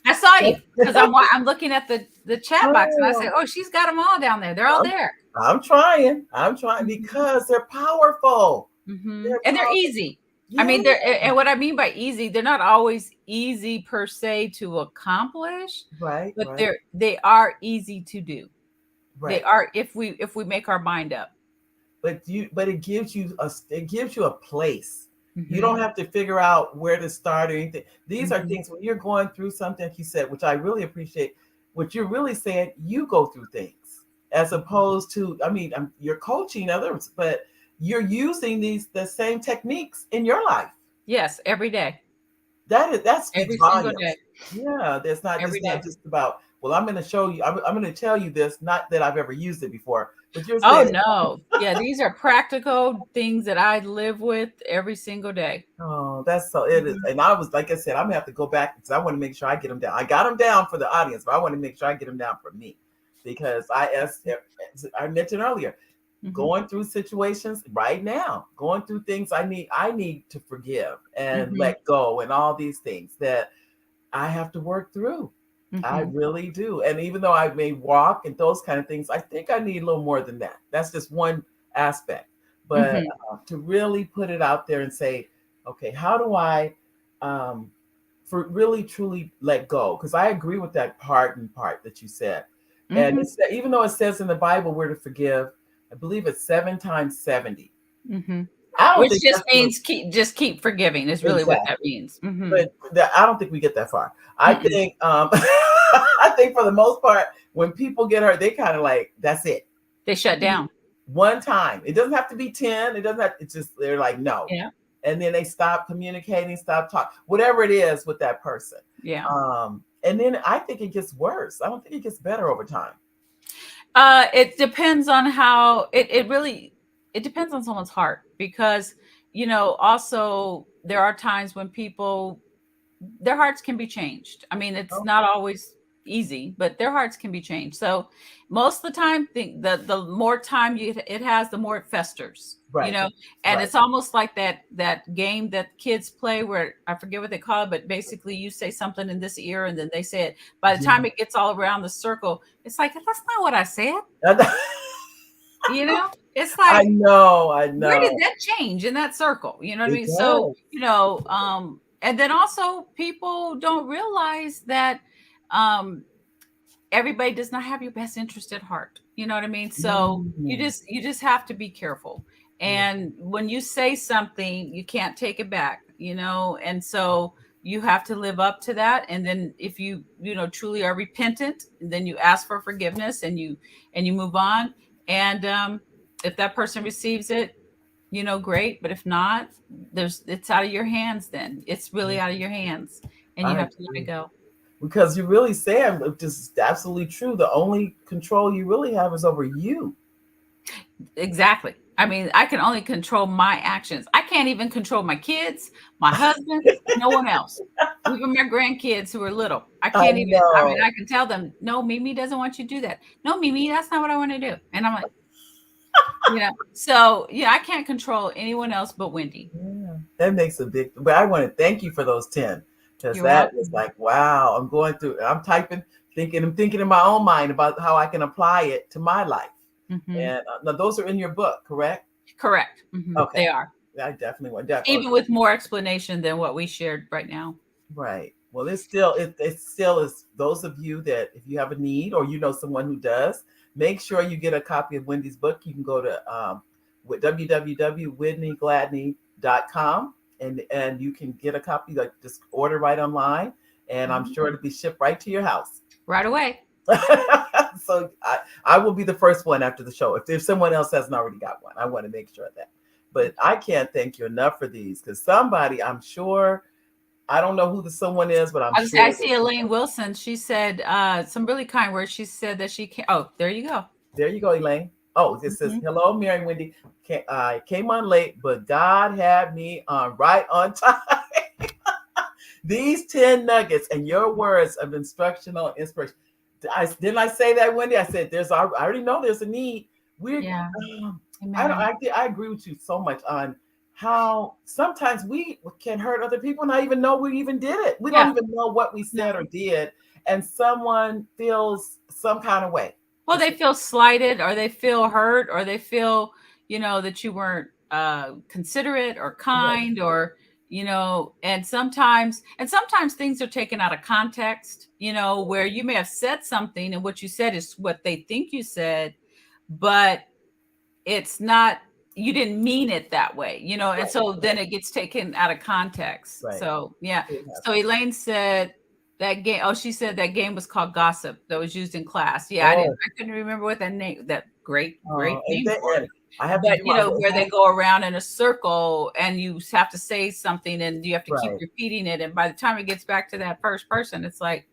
I saw you because I'm looking at the chat box and I say, oh, oh, she's got them all down there. They're all I'm, there. I'm trying. I'm trying Hmm. because they're powerful. They're And they're powerful. easy. I Yeah. mean, they're and what I mean by easy, they're not always easy per se to accomplish, Right. but Right. they are easy to do. They Right. are if we make our mind up. But it gives you a place. You Hmm. don't have to figure out where to start or anything. These are Hmm. things when you're going through something, like you said, which I really appreciate. What you're really saying, you go through things as opposed to, I mean, you're coaching others, but you're using the same techniques in your life. Yes, every day, That speaks every single day, volumes. Yeah, there's not every it's not day. just about, well, I'm going to show you, I'm going to tell you this, not that I've ever used it before, but you're Oh saying, no, yeah, these are practical things that I live with every single day. oh, that's so it is. Mhm. And I was, like I said, I'm gonna have to go back because I want to make sure I get them down. I got them down for the audience, but I want to make sure I get them down for me because as I mentioned earlier, Mhm. going through situations right now, going through things I need to forgive and Mhm. let go and all these things that I have to work through. I Mhm. really do. And even though I may walk and those kind of things, I think I need a little more than that. That's just one aspect. but to really put it out there and say, okay, how do I for really truly let go? Because I agree with that pardon part that you said. And Mm-hmm. it's that even though it says in the Bible we're to forgive, I believe it's 7 times 70. Mm-hmm. I don't Which think just that's really means keep forgiving is really what that exactly. means. Mm-hmm. But I don't think we get that far. I Mm-mm. think I think for the most part, when people get hurt, they kind of like, that's it. They shut down. One time. It doesn't have to be 10. It doesn't have, it's just they're like, no. Yeah. And then they stop communicating, stop talking, whatever it is with that person. Yeah. And then I think it gets worse. I don't think it gets better over time. It depends on how it really it depends on someone's heart because also there are times when people their hearts can be changed. I mean, it's not Okay. always easy, but their hearts can be changed. So most of the time, think the more time it has, the more it festers. Right. And Right. it's almost like that game that kids play where I forget what they call it, but basically you say something in this ear and then they say it. By the time Yeah. it gets all around the circle, it's like that's not what I said. It's I like know. I where did know. that change in that circle? You know what I It mean? So, does. and then also people don't realize that um everybody does not have your best interest at heart. You know what I mean? So Mhm. you just have to be careful. Yeah. And when you say something, you can't take it back, and so you have to live up to that. And then if truly are repentant, then you ask for forgiveness and you move on. And if that person receives it, great. But if not, it's out of your hands then. It's really out of your hands and you I have to let it agree. go. Because you really saying this is absolutely true. The only control you really have is over you. Exactly. I mean, I can only control my actions. I can't even control my kids, my husband, no one else. Even my grandkids who are little. I I can't even, I mean, know. I can tell them, no, Mimi doesn't want you to do that. No, Mimi, that's not what I want to do. And I'm like, so yeah, I can't control anyone else but Wendy. Yeah, that makes a big. But I want to thank you for those 10, because You're that was welcome. like, wow. I'm going through. I'm typing, thinking. I'm thinking in my own mind about how I can apply it to my life. Hmm. And now those are in your book, correct? Correct. Okay, They are. I definitely want that. Even with more explanation than what we shared right now. Right. Well, it still is those of you that if you have a need or you know someone who does, make sure you get a copy of Wendy's book. You can go to with www.wendy.gladney.com and you can get a copy, like just order right online, and I'm Mhm. sure it'll be shipped right to your house. Right away. So I will be the first one after the show. If someone else hasn't already got one, I want to make sure of that. But I can't thank you enough for these, because somebody, I'm sure, I don't know who the someone is, but I'm I sure see Elaine Wilson. She said some really kind words. She said that she can. Oh, there you go. there you go, Elaine. Oh, it says, Mhm. hello, Mary and Wendy. I came on late, but God had me on right on time. These 10 nuggets and your words of instructional inspiration. Didn't I say that, Wendy? I said, I already know there's a need. We're, Yeah. um, Amen. I agree with you so much on how sometimes we can hurt other people, and I even know we even did it. We don't Yeah. even know what we No. said or did, and someone feels some kind of way. Well, It's they feel slighted, or they feel hurt, or they feel, that you weren't considerate or right, kind, or and sometimes things are taken out of context. Where you may have said something, and what you said is what they think you said, but it's not, you didn't mean it that way, and right, so then right, it gets taken out of context. right. So yeah. It So happens. Elaine said that game, oh, she said that game was called Gossip, that was used in class. Yeah, Oh, I couldn't remember what that name, that great and, name for it. and I have to But do my where they go around in a circle and you have to say something and you have to keep right. repeating it, and by the time it gets back to that first person, it's like,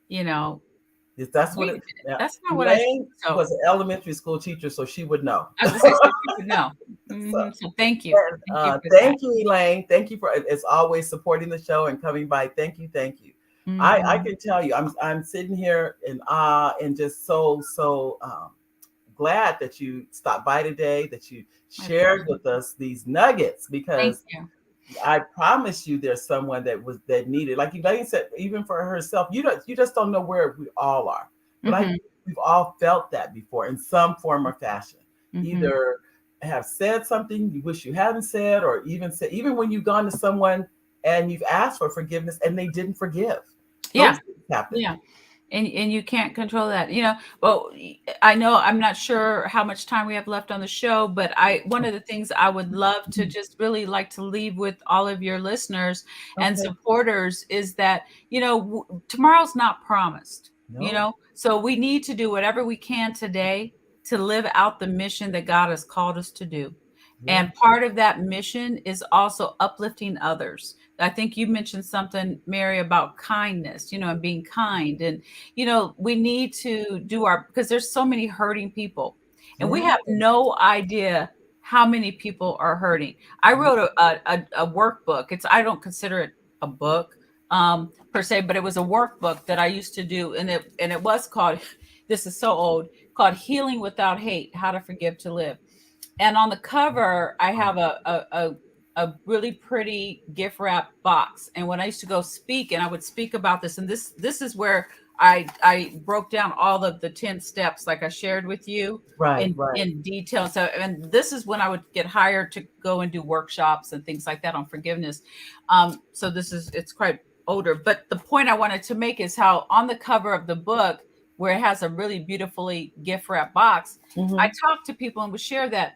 you know That's what wait a it. minute, Now, that's not what I said. Elaine So was an elementary school teacher, so she would know. I was gonna say, so she would know. So, So thank you for that. thank you, Elaine. Thank you for, as always, supporting the show and coming by. Thank you, thank you. I Mhm. can tell you, I'm sitting here in awe and just so glad that you stopped by today, that you I shared appreciate with us these nuggets, Thank because you. I promise you, there's someone that needed, like Elaine said, even for herself. You just don't know where we all are, but I Mhm, think we've all felt that before in some form or fashion, mhm. either. have said something you wish you hadn't said, or even said, even when you've gone to someone and you've asked for forgiveness and they didn't forgive. Yeah. Those things happen. Yeah. And you can't control that, well, I know I'm not sure how much time we have left on the show, but I one of the things I would love to just really like to leave with all of your listeners and Okay. supporters is that, tomorrow's not promised, No. so we need to do whatever we can today to live out the mission that God has called us to do. Yeah. And part of that mission is also uplifting others. I think you mentioned something, Mary, about kindness, and being kind. And, we need to do because there's so many hurting people, and we Yeah. have no idea how many people are hurting. I wrote a workbook. I don't consider it a book per se, but it was a workbook that I used to do. And it was called, this is so old, called Healing Without Hate, How to Forgive to Live. And on the cover, I have a really pretty gift wrap box. And when I used to go speak, and I would speak about this, and this is where I broke down all of the 10 steps, like I shared with you Right. Right. in detail. So, and this is when I would get hired to go and do workshops and things like that on forgiveness. So it's quite older. But the point I wanted to make is how on the cover of the book, where it has a really beautifully gift wrap box, I Mm-hmm. talk to people and would share that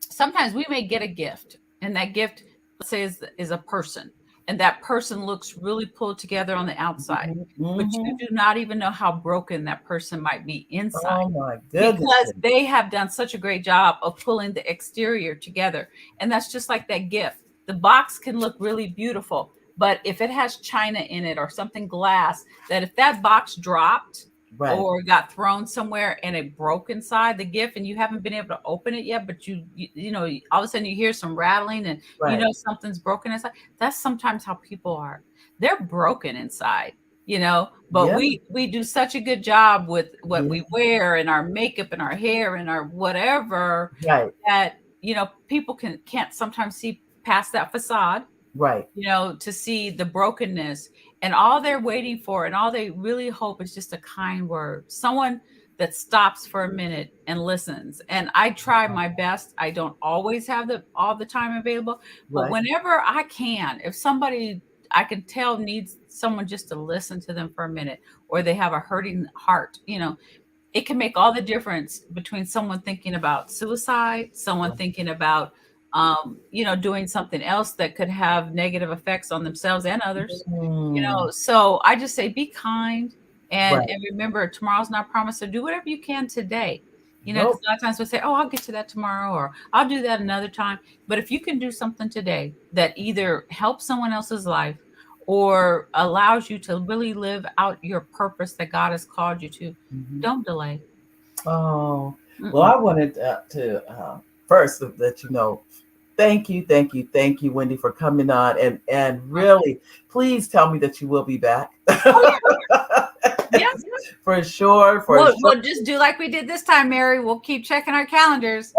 sometimes we may get a gift, and that gift, let's say, is a person, and that person looks really pulled together on the outside, but you Mm-hmm. do not even know how broken that person might be inside Oh my goodness. because they have done such a great job of pulling the exterior together. And that's just like that gift. The box can look really beautiful, but if it has china in it or something glass, that if that box dropped Right. or got thrown somewhere and it broke inside the gift and you haven't been able to open it yet, but all of a sudden you hear some rattling and Right. something's broken inside. That's sometimes how people are. They're broken inside, but Yeah. we do such a good job with what Yeah. we wear and our makeup and our hair and our whatever, Right. that people can't sometimes see past that facade, Right. to see the brokenness, and all they're waiting for and all they really hope is just a kind word, someone that stops for a minute and listens. And I try my best. I don't always have all the time available, but Right. whenever I can, if somebody I can tell needs someone just to listen to them for a minute, or they have a hurting heart, it can make all the difference between someone thinking about suicide, someone thinking about, doing something else that could have negative effects on themselves and others. Mm. So I just say be kind, and Right. remember, tomorrow's not promised. So do whatever you can today. Because Nope. a lot of times we say, "Oh, I'll get to that tomorrow," or "I'll do that another time." But if you can do something today that either helps someone else's life or allows you to really live out your purpose that God has called you to, Mhm. don't delay. Oh, well, Mm-mm. I wanted to first let you know, thank you, thank you, Wendy, for coming on, and really, please tell me that you will be back. Oh yeah, yes. For sure, for sure. We'll just do like we did this time, Mary. We'll keep checking our calendars.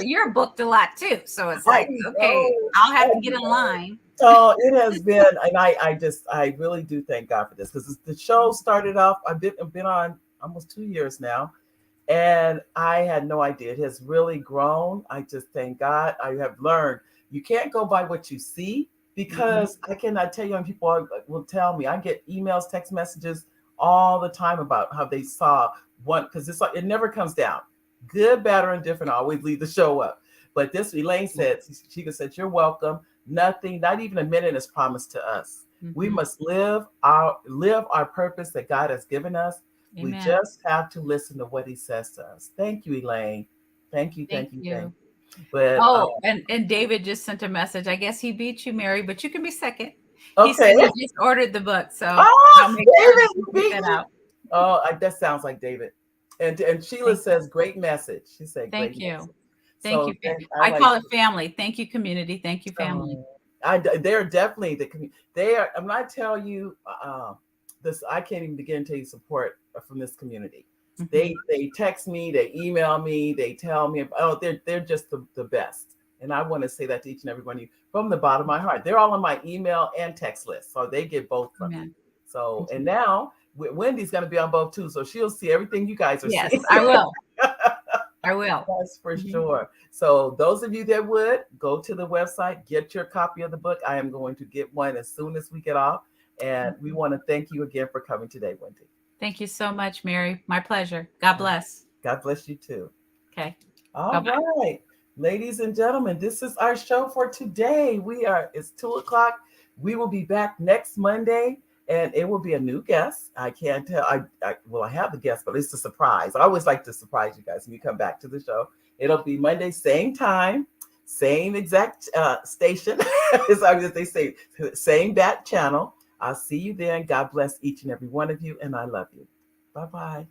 You're booked a lot too, so it's I like, okay, know. I'll I have to get in know. line. Oh, it has been, and I really do thank God for this because the show started off. I've been on almost 2 years now, and I had no idea. It has really grown. I just thank God. I have learned you can't go by what you see Mhm. because I cannot tell you, and people will tell me. I get emails, text messages all the time about how they saw one because it's like it never comes down. Good, bad, or indifferent, I always leave the show up. But this Elaine said, she just said, "You're welcome. Nothing, not even a minute is promised to us. We Mhm. must live our purpose that God has given us. We Amen. just have to listen to what he says to us." Thank you, Elaine. Thank you, Thank thank you, thank you. you. But Oh, and David just sent a message. I guess he beat you, Mary, but you can be second. He said okay. he just ordered the book, so Oh, I'll make sure David, you you get beat that me. out. Oh, that sounds like David. And Sheila Thank says, great message. She said, great thank you. message. Thank So you. then I I like, call it family. Thank you, community. Thank you, family. um, they're definitely they are. I'm not tell you this. I can't even begin to tell you support from this community. Mhm. They text me, they email me, they tell me. Oh, they're just the best. And I want to say that to each and every one of you from the bottom of my heart. They're all on my email and text list, so they get both from me. Amen. So and now Wendy's going to be on both too, so she'll see everything you guys are Yes, seeing. I will. I will. Yes, for Mhm. sure. So those of you that would go to the website, get your copy of the book. I am going to get one as soon as we get off. And we want to thank you again for coming today, Wendy. Thank you so much, Mary. My pleasure. God bless. God bless you too. Okay. Bye All bye. right, ladies and gentlemen, this is our show for today. It's 2 o'clock. We will be back next Monday, and it will be a new guest. I can't tell. I have the guest, but it's a surprise. I always like to surprise you guys when you come back to the show. It'll be Monday, same time, same exact station. As long as they say, same bat channel. I'll see you then. God bless each and every one of you, and I love you. Bye bye.